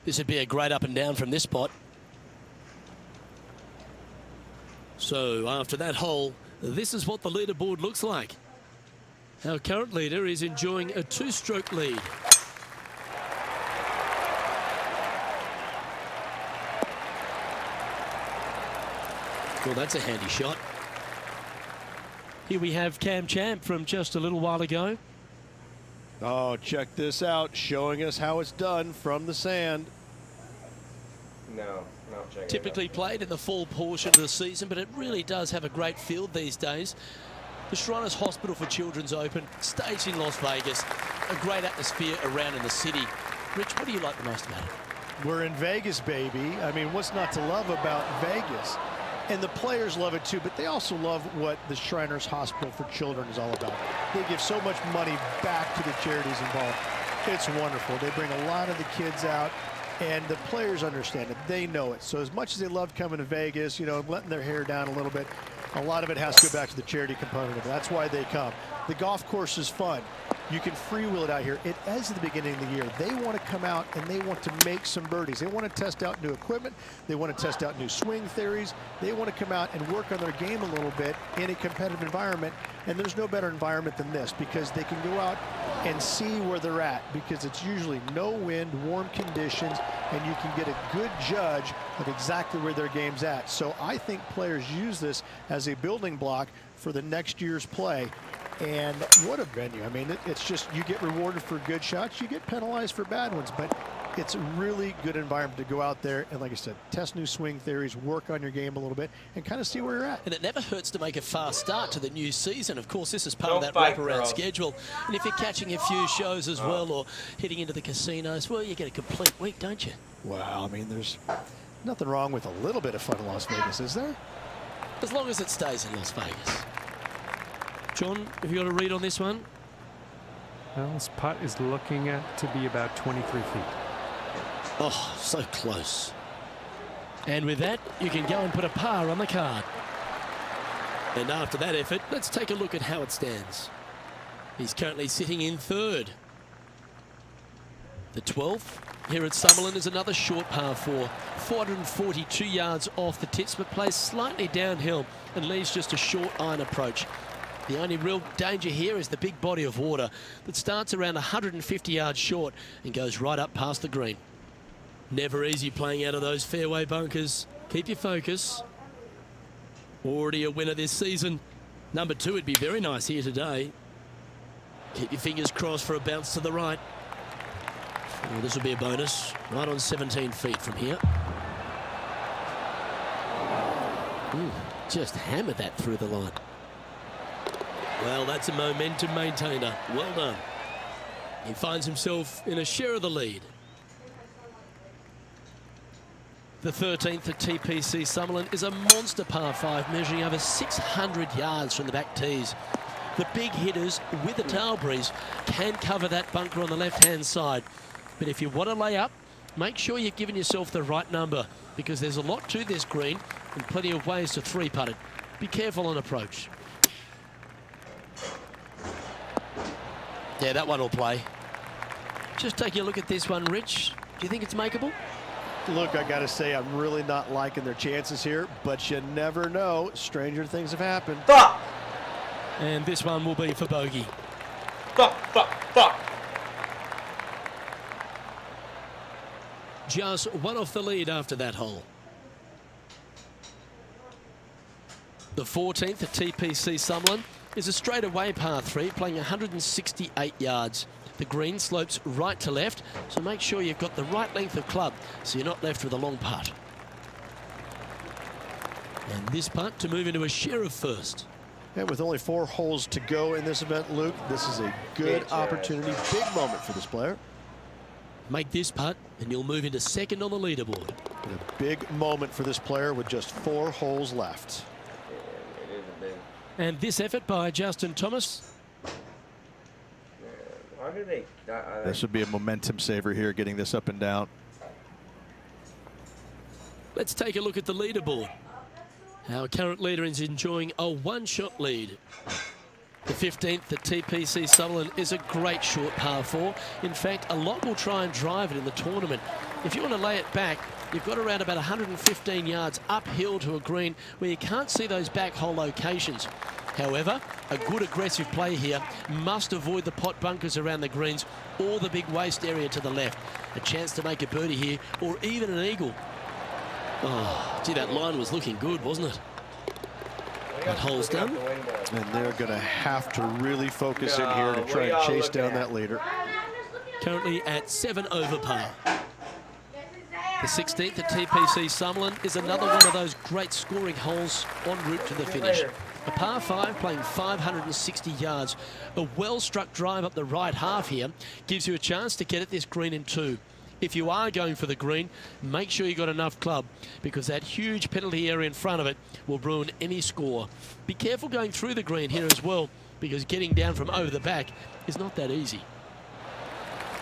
This would be a great up and down from this spot. So after that hole, this is what the leaderboard looks like. Our current leader is enjoying a 2-stroke lead. Well, that's a handy shot. Here we have Cam Champ from just a little while ago. Oh, check this out, showing us how it's done from the sand. No, not checking. Typically played in the fall portion of the season, but it really does have a great field these days. The Shriners Hospital for Children's Open, staged in Las Vegas, a great atmosphere around in the city. Rich, what do you like the most about it? We're in Vegas, baby. I mean, what's not to love about Vegas? And the players love it too, but they also love what the Shriners Hospital for Children is all about. They give so much money back to the charities involved. It's wonderful. They bring a lot of the kids out. And the players understand it. They know it. So as much as they love coming to Vegas, you know, letting their hair down a little bit, a lot of it has to go back to the charity component of it. That's why they come. The golf course is fun. You can freewheel it out here. It is at the beginning of the year. They want to come out and they want to make some birdies. They want to test out new equipment. They want to test out new swing theories. They want to come out and work on their game a little bit in a competitive environment. And there's no better environment than this because they can go out and see where they're at because it's usually no wind, warm conditions, and you can get a good judge of exactly where their game's at. So I think players use this as a building block for the next year's play. And what a venue. I mean, it's just, you get rewarded for good shots, you get penalized for bad ones, but it's a really good environment to go out there and, like I said, test new swing theories, work on your game a little bit, and kind of see where you're at. And it never hurts to make a fast start to the new season. Of course, this is part of that wraparound schedule. And if you're catching a few shows as well or hitting into the casinos, well, you get a complete week, don't you? Wow, I mean, there's nothing wrong with a little bit of fun in Las Vegas, is there? As long as it stays in Las Vegas. John, have you got a read on this one? Well, this putt is looking at to be about 23 feet. Oh, so close. And with that, you can go and put a par on the card. And after that effort, let's take a look at how it stands. He's currently sitting in third. The 12th here at Summerlin is another short par 4, 442 yards off the tips, but plays slightly downhill and leaves just a short iron approach. The only real danger here is the big body of water that starts around 150 yards short and goes right up past the green. Never easy playing out of those fairway bunkers. Keep your focus. Already a winner this season. Number 2 would be very nice here today. Keep your fingers crossed for a bounce to the right. Oh, this will be a bonus. Right on 17 feet from here. Ooh, just hammered that through the line. Well, that's a momentum maintainer. Well done. He finds himself in a share of the lead. The 13th at TPC Summerlin is a monster par 5 measuring over 600 yards from the back tees. The big hitters with the tail breeze can cover that bunker on the left-hand side. But if you want to lay up, make sure you've given yourself the right number because there's a lot to this green and plenty of ways to 3-putt it. Be careful on approach. Yeah, that one will play. Just taking a look at this one, Rich. Do you think it's makeable? Look, I got to say, I'm really not liking their chances here, but you never know. Stranger things have happened. Fuck! And this one will be for bogey. Fuck. Just one off the lead after that hole. The 14th at TPC Summerlin is a straightaway par 3 playing 168 yards. The green slopes right to left, so make sure you've got the right length of club so you're not left with a long putt. And this putt to move into a share of first. And with only 4 holes to go in this event, Luke, this is a good opportunity, big moment for this player. Make this putt and you'll move into second on the leaderboard. And a big moment for this player with just 4 holes left. And this effort by Justin Thomas. This would be a momentum saver here, getting this up and down. Let's take a look at the leaderboard. Our current leader is enjoying a 1-shot lead. The 15th at TPC Summerlin is a great short par 4. In fact, a lot will try and drive it in the tournament. If you want to lay it back, you've got around about 115 yards uphill to a green where you can't see those back hole locations. However, a good aggressive play here must avoid the pot bunkers around the greens or the big waste area to the left. A chance to make a birdie here or even an eagle. Oh, gee, that line was looking good, wasn't it? That hole's done. And they're going to have to really focus in here to try and chase down that leader. Currently at 7 over par. The 16th at TPC Summerlin is another one of those great scoring holes en route to the finish. A par 5 playing 560 yards. A well-struck drive up the right half here gives you a chance to get at this green in 2. If you are going for the green, make sure you got enough club because that huge penalty area in front of it will ruin any score. Be careful going through the green here as well because getting down from over the back is not that easy.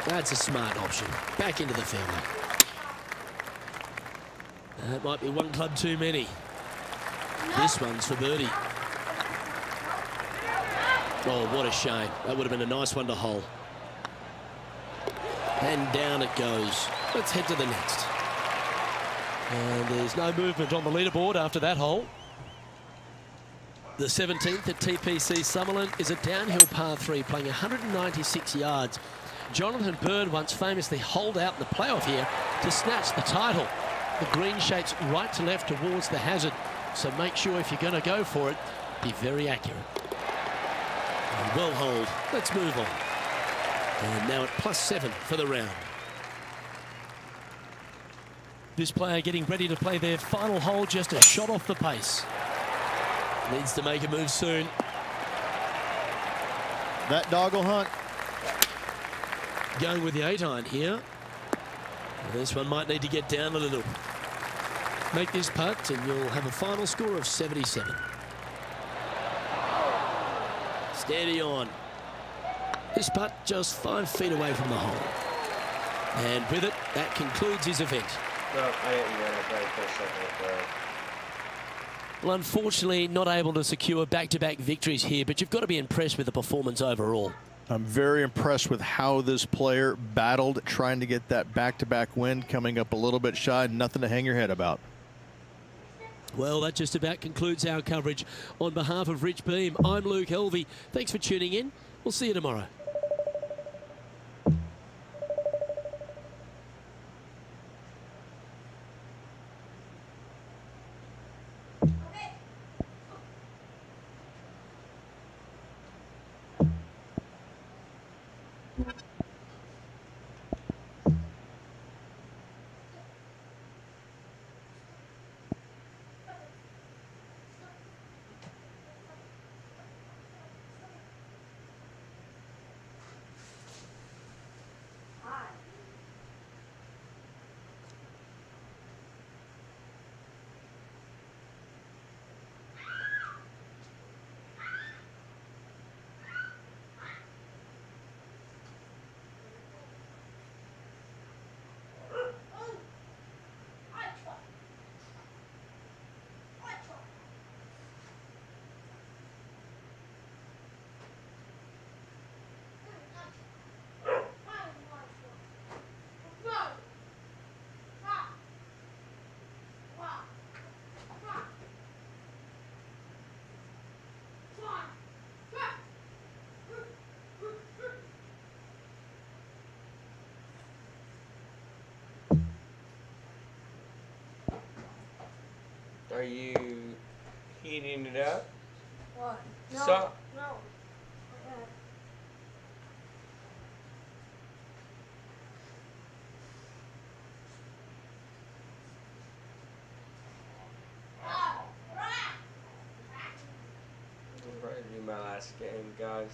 That's a smart option. Back into the fairway. That might be one club too many. This one's for birdie. Oh, what a shame. That would have been a nice one to hole. And down it goes. Let's head to the next. And there's no movement on the leaderboard after that hole. The 17th at TPC Summerlin is a downhill par 3 playing 196 yards. Jonathan Byrne once famously holed out in the playoff here to snatch the title. The green shapes right to left towards the hazard, so make sure if you're going to go for it, be very accurate. And well holed. Let's move on. And now at +7 for the round. This player getting ready to play their final hole, just a shot off the pace. Needs to make a move soon. That dog will hunt. Going with the 8-iron here. This one might need to get down a little. Make this putt and you'll have a final score of 77. Steady on. This putt just 5 feet away from the hole. And with it, that concludes his event. No, I didn't win. I probably put second. Well, unfortunately, not able to secure back-to-back victories here, but you've got to be impressed with the performance overall. I'm very impressed with how this player battled, trying to get that back-to-back win, coming up a little bit shy. Nothing to hang your head about. Well, that just about concludes our coverage. On behalf of Rich Beam, I'm Luke Helvey. Thanks for tuning in. We'll see you tomorrow. Are you heating it up? What? No. So, No. I'll probably do my last game, guys.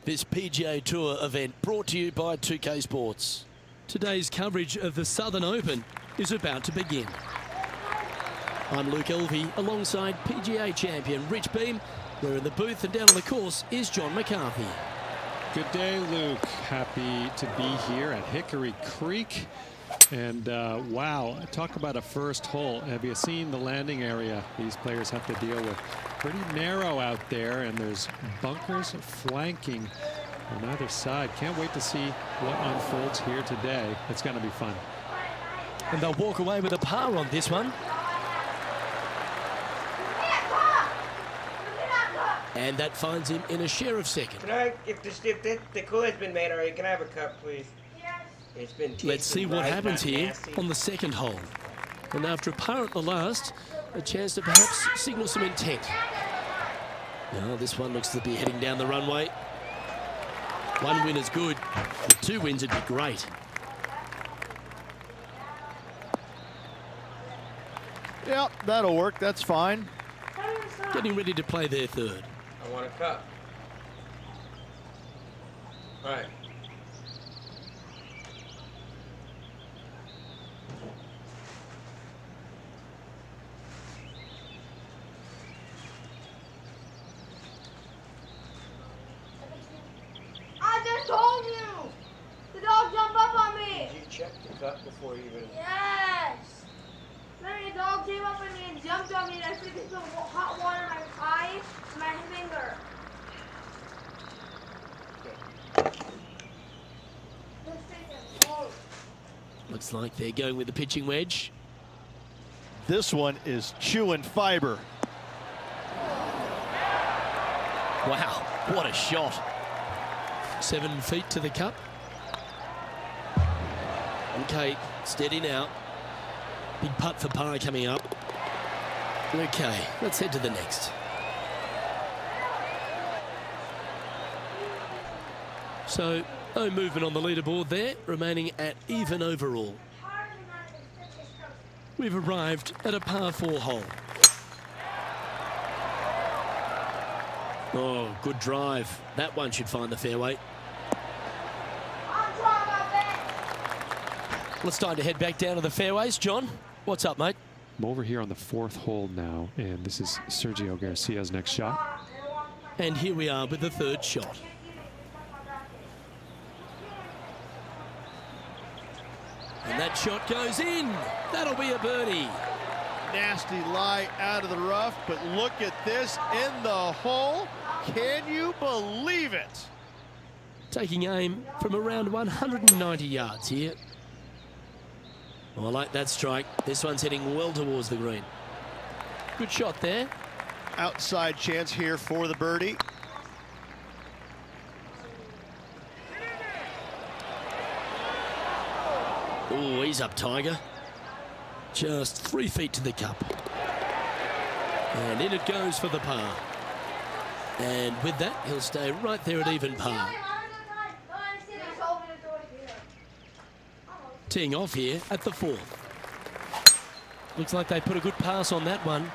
This PGA Tour event brought to you by 2K Sports. Today's coverage of the Southern Open is about to begin. I'm Luke Elvey alongside PGA champion Rich Beam. We're in the booth and down on the course is John McCarthy. Good day, Luke. Happy to be here at Hickory Creek. And wow, talk about a first hole. Have you seen the landing area these players have to deal with? Pretty narrow out there, and there's bunkers flanking on either side. Can't wait to see what unfolds here today. It's going to be fun. And they'll walk away with a par on this one. And that finds him in a share of second. Can I, if the Kool-Aid's been made already, can I have a cup, please? It's been tasted. Let's see what right, happens here nasty. on the second hole. And after a par at the last, a chance to perhaps signal some intent. Now this one looks to be heading down the runway. One win is good, but 2 wins would be great. Yep, that'll work. That's fine. Getting ready to play their third. I want a cup. All right. warms up before you even... Yes! Then the dog came up and he jumped on me and I freaking put hot water in my eye and my finger. Looks like they're going with the pitching wedge. This one is chewing fiber. Wow, what a shot. 7 feet to the cup. Okay, steady now. Big putt for par coming up. Okay, let's head to the next. So, no movement on the leaderboard there, remaining at even overall. We've arrived at a par 4 hole. Oh, good drive. That one should find the fairway. Well, it's time to head back down to the fairways. John, what's up, mate? I'm over here on the 4th hole now, and this is Sergio Garcia's next shot. And here we are with the 3rd shot. And that shot goes in. That'll be a birdie. Nasty lie out of the rough, but look at this in the hole. Can you believe it? Taking aim from around 190 yards here. Oh, I like that strike. This one's heading well towards the green. Good shot there. Outside chance here for the birdie. Oh, he's up, Tiger. Just 3 feet to the cup. And in it goes for the par. And with that, he'll stay right there at even par. Teeing off here at the 4th. Looks like they put a good pass on that one.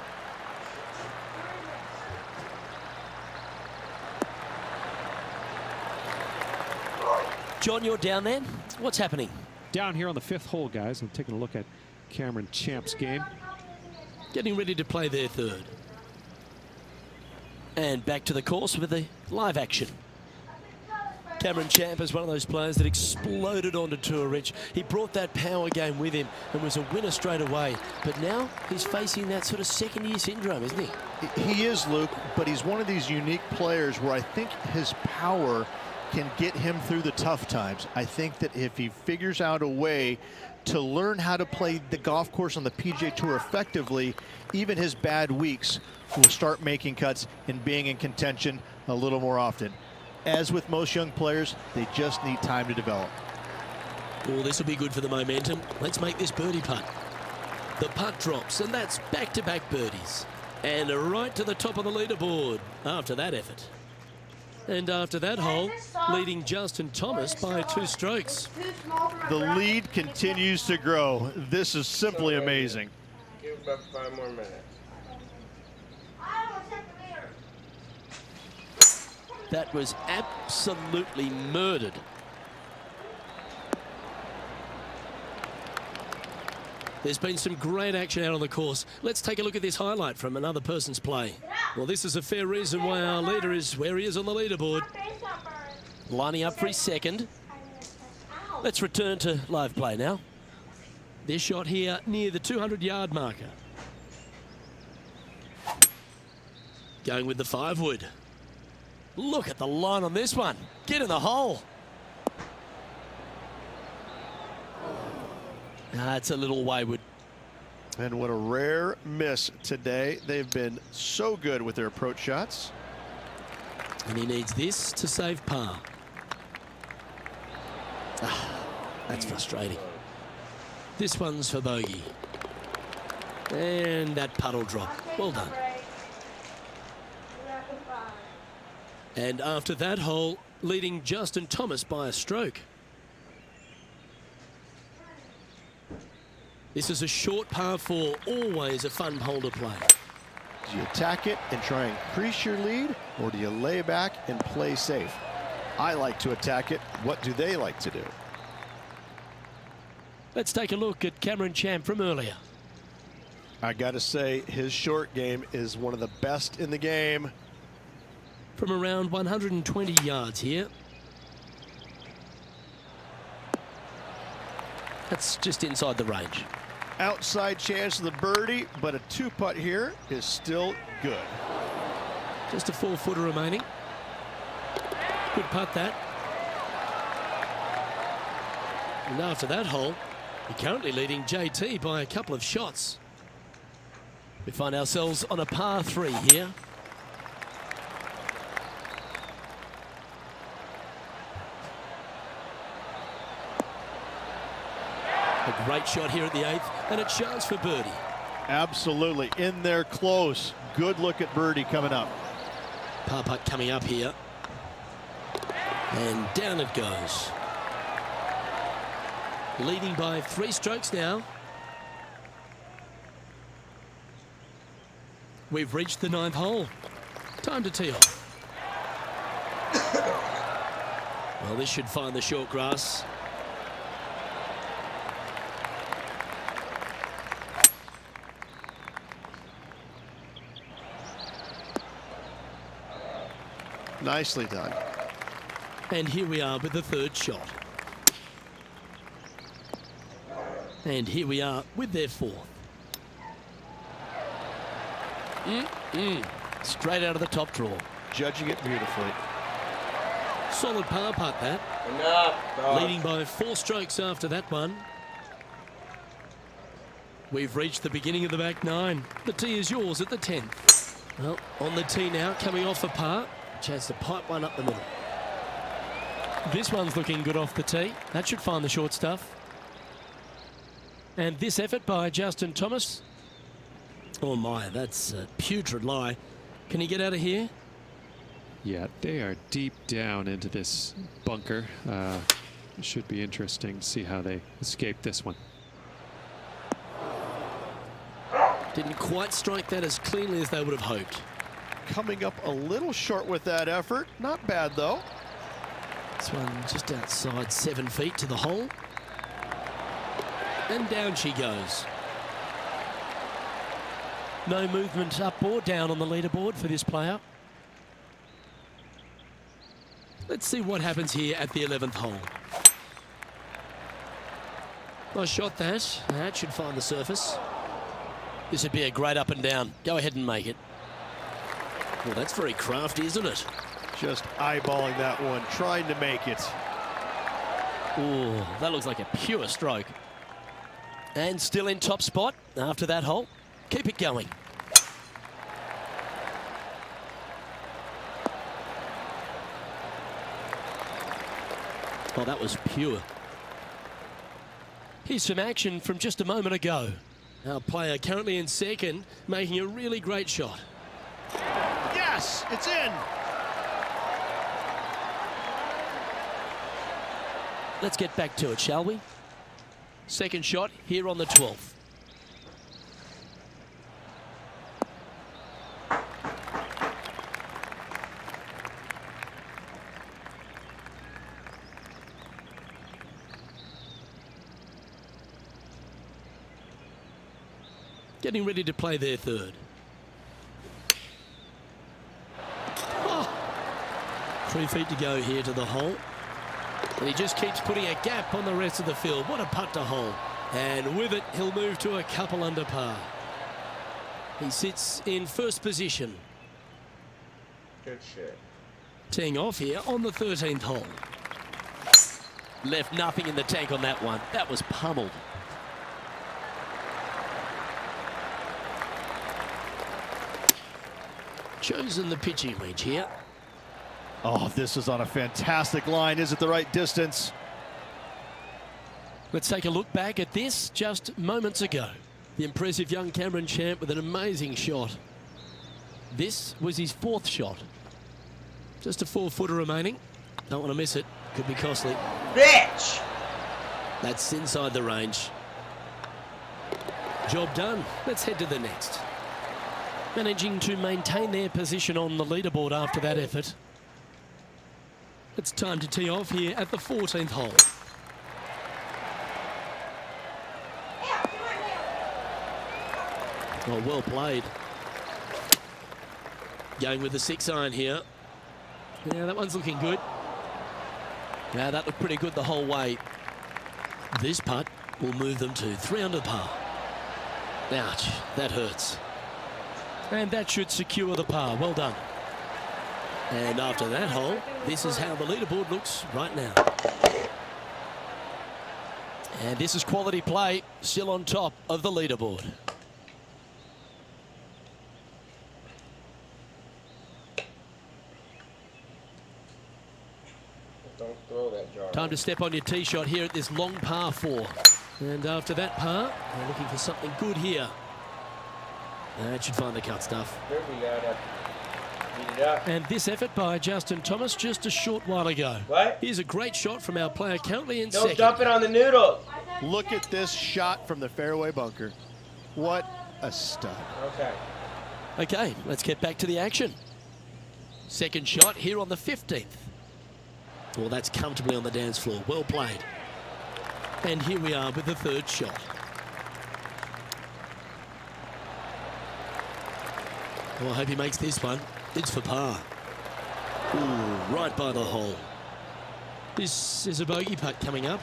John, you're down there. What's happening? Down here on the 5th hole, guys. I'm taking a look at Cameron Champ's game. Getting ready to play their 3rd. And back to the course with the live action. Cameron Champ is one of those players that exploded onto tour, Rich. He brought that power game with him and was a winner straight away. But now he's facing that sort of second-year syndrome, isn't he? He is, Luke, but he's one of these unique players where I think his power can get him through the tough times. I think that if he figures out a way to learn how to play the golf course on the PGA Tour effectively, even his bad weeks will start making cuts and being in contention a little more often. As with most young players, they just need time to develop. Oh, this will be good for the momentum. Let's make this birdie putt. The putt drops, and that's back-to-back birdies. And right to the top of the leaderboard after that effort. And after that hole, leading Justin Thomas by 2 strokes. The lead continues to grow. This is simply amazing. Give about 5 more minutes. That was absolutely murdered. There's been some great action out on the course. Let's take a look at this highlight from another person's play. Well, this is a fair reason why our leader is where he is on the leaderboard. Lining up for his 2nd. Let's return to live play now. This shot here near the 200-yard marker. Going with the 5-wood. Look at the line on this one. Get in the hole. It's a little wayward. And what a rare miss today. They've been so good with their approach shots. And he needs this to save par. That's frustrating. This one's for bogey. And that putt will drop. Well done. And after that hole, leading Justin Thomas by a stroke. This is a short par 4, always a fun hole to play. Do you attack it and try and increase your lead, or do you lay back and play safe? I like to attack it. What do they like to do? Let's take a look at Cameron Champ from earlier. I got to say, his short game is one of the best in the game. From around 120 yards here. That's just inside the range. Outside chance of the birdie, but a 2-putt here is still good. Just a 4-footer remaining. Good putt that. And after that hole, you're currently leading JT by a couple of shots. We find ourselves on a par 3 here. A great shot here at the 8th, and it's chance for birdie. Absolutely, in there close. Good look at birdie coming up. Par putt coming up here. And down it goes. Leading by 3 strokes now. We've reached the 9th hole. Time to tee off. Well, this should find the short grass. Nicely done. And here we are with the 3rd shot. And here we are with their 4th. Straight out of the top draw. Judging it beautifully. Solid par putt that. Enough. Leading by 4 strokes after that one. We've reached the beginning of the back 9. The tee is yours at the 10th. Well, on the tee now, coming off a par. Chance to pipe one up the middle. This one's looking good off the tee. That should find the short stuff. And this effort by Justin Thomas. Oh my, that's a putrid lie. Can he get out of here? Yeah, they are deep down into this bunker. It should be interesting to see how they escape this one. Didn't quite strike that as cleanly as they would have hoped. Coming up a little short with that effort. Not bad, though. This one just outside 7 feet to the hole. And down she goes. No movement up or down on the leaderboard for this player. Let's see what happens here at the 11th hole. Nice shot that. That should find the surface. This would be a great up and down. Go ahead and make it. Well, that's very crafty, isn't it? Just eyeballing that one, trying to make it. Oh, that looks like a pure stroke. And still in top spot after that hole. Keep it going. Oh, that was pure. Here's some action from just a moment ago. Our player currently in 2nd, making a really great shot. Yes, it's in. Let's get back to it, shall we? 2nd shot here on the 12th. Getting ready to play their 3rd. Oh. 3 feet to go here to the hole. And he just keeps putting a gap on the rest of the field. What a putt to hole. And with it, he'll move to a couple under par. He sits in 1st position. Good shit. Teeing off here on the 13th hole. Left nothing in the tank on that one. That was pummeled. Chosen the pitching range here. Oh, this is on a fantastic line. Is it the right distance? Let's take a look back at this just moments ago. The impressive young Cameron Champ with an amazing shot. This was his 4th shot. Just a 4-footer remaining. Don't want to miss it. Could be costly. Bitch! That's inside the range. Job done. Let's head to the next. Managing to maintain their position on the leaderboard after that effort. It's time to tee off here at the 14th hole. Well played. Going with the 6-iron here. Yeah, that one's looking good. Yeah, that looked pretty good the whole way. This putt will move them to 3 under par. Ouch, that hurts. And that should secure the par. Well done. And after that hole, this is how the leaderboard looks right now. And this is quality play, still on top of the leaderboard. Don't throw that jar. Time to step on your tee shot here at this long par 4. And after that par, they're looking for something good here. That should find the cut stuff. There we go. Beat it up. And this effort by Justin Thomas just a short while ago. What? Here's a great shot from our player currently in Don't second. dump it on the noodle. Look at this shot from the fairway bunker. What a stud. Okay. Okay, let's get back to the action. Second shot here on the 15th. Well, that's comfortably on the dance floor. Well played. And here we are with the third shot. Well, I hope he makes this one. It's for par. Ooh, right by the hole. This is a bogey putt coming up.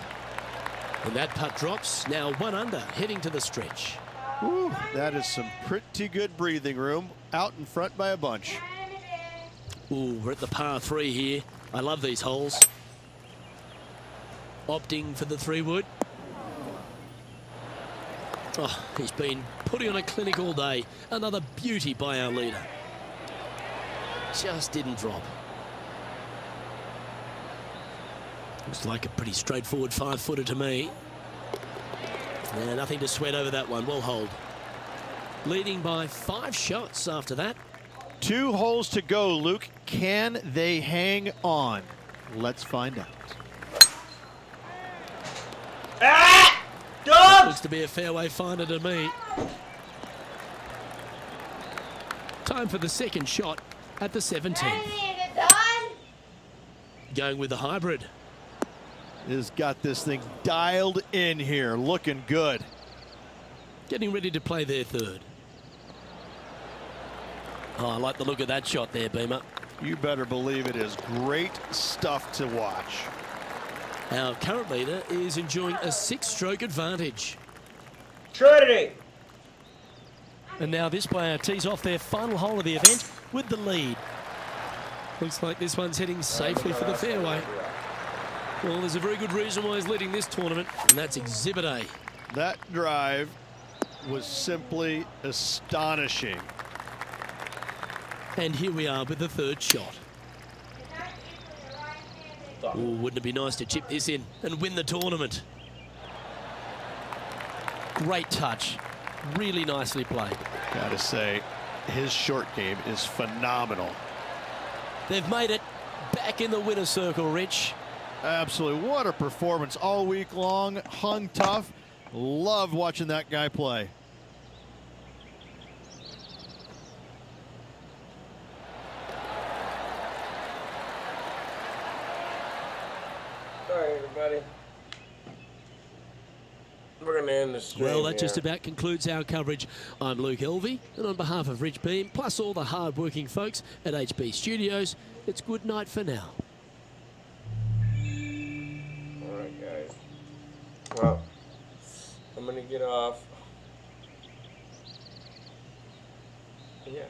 And that putt drops. Now 1 under, heading to the stretch. Ooh, that is some pretty good breathing room. Out in front by a bunch. Ooh, we're at the par 3 here. I love these holes. Opting for the 3-wood. Oh, he's been putting on a clinic all day. Another beauty by our leader. Just didn't drop. Looks like a pretty straightforward 5-footer to me. Yeah, nothing to sweat over that one. Well hold. Leading by 5 shots after that. 2 holes to go, Luke. Can they hang on? Let's find out. Ah! Dog! Looks to be a fairway finder to me. Time for the second shot at the 17th. Going with the hybrid. Has got this thing dialed in here. Looking good. Getting ready to play their third. Oh, I like the look of that shot there, Beamer. You better believe it is great stuff to watch. Our current leader is enjoying a 6-stroke advantage. Trinity! And now this player tees off their final hole of the event with the lead. Looks like this one's heading safely for the fairway. Well, there's a very good reason why he's leading this tournament, and that's Exhibit A. That drive was simply astonishing. And here we are with the third shot. Ooh, wouldn't it be nice to chip this in and win the tournament? Great touch. Really nicely played. Gotta say, his short game is phenomenal. They've made it back in the winner's circle, Rich. Absolutely. What a performance all week long. Hung tough. Loved watching that guy play. All right, everybody. We're going to end the stream. Well, that here. just about concludes our coverage. I'm Luke Elvey, and on behalf of Rich Beam, plus all the hard-working folks at HB Studios, it's good night for now. All right, guys. Well, I'm going to get off. Yeah.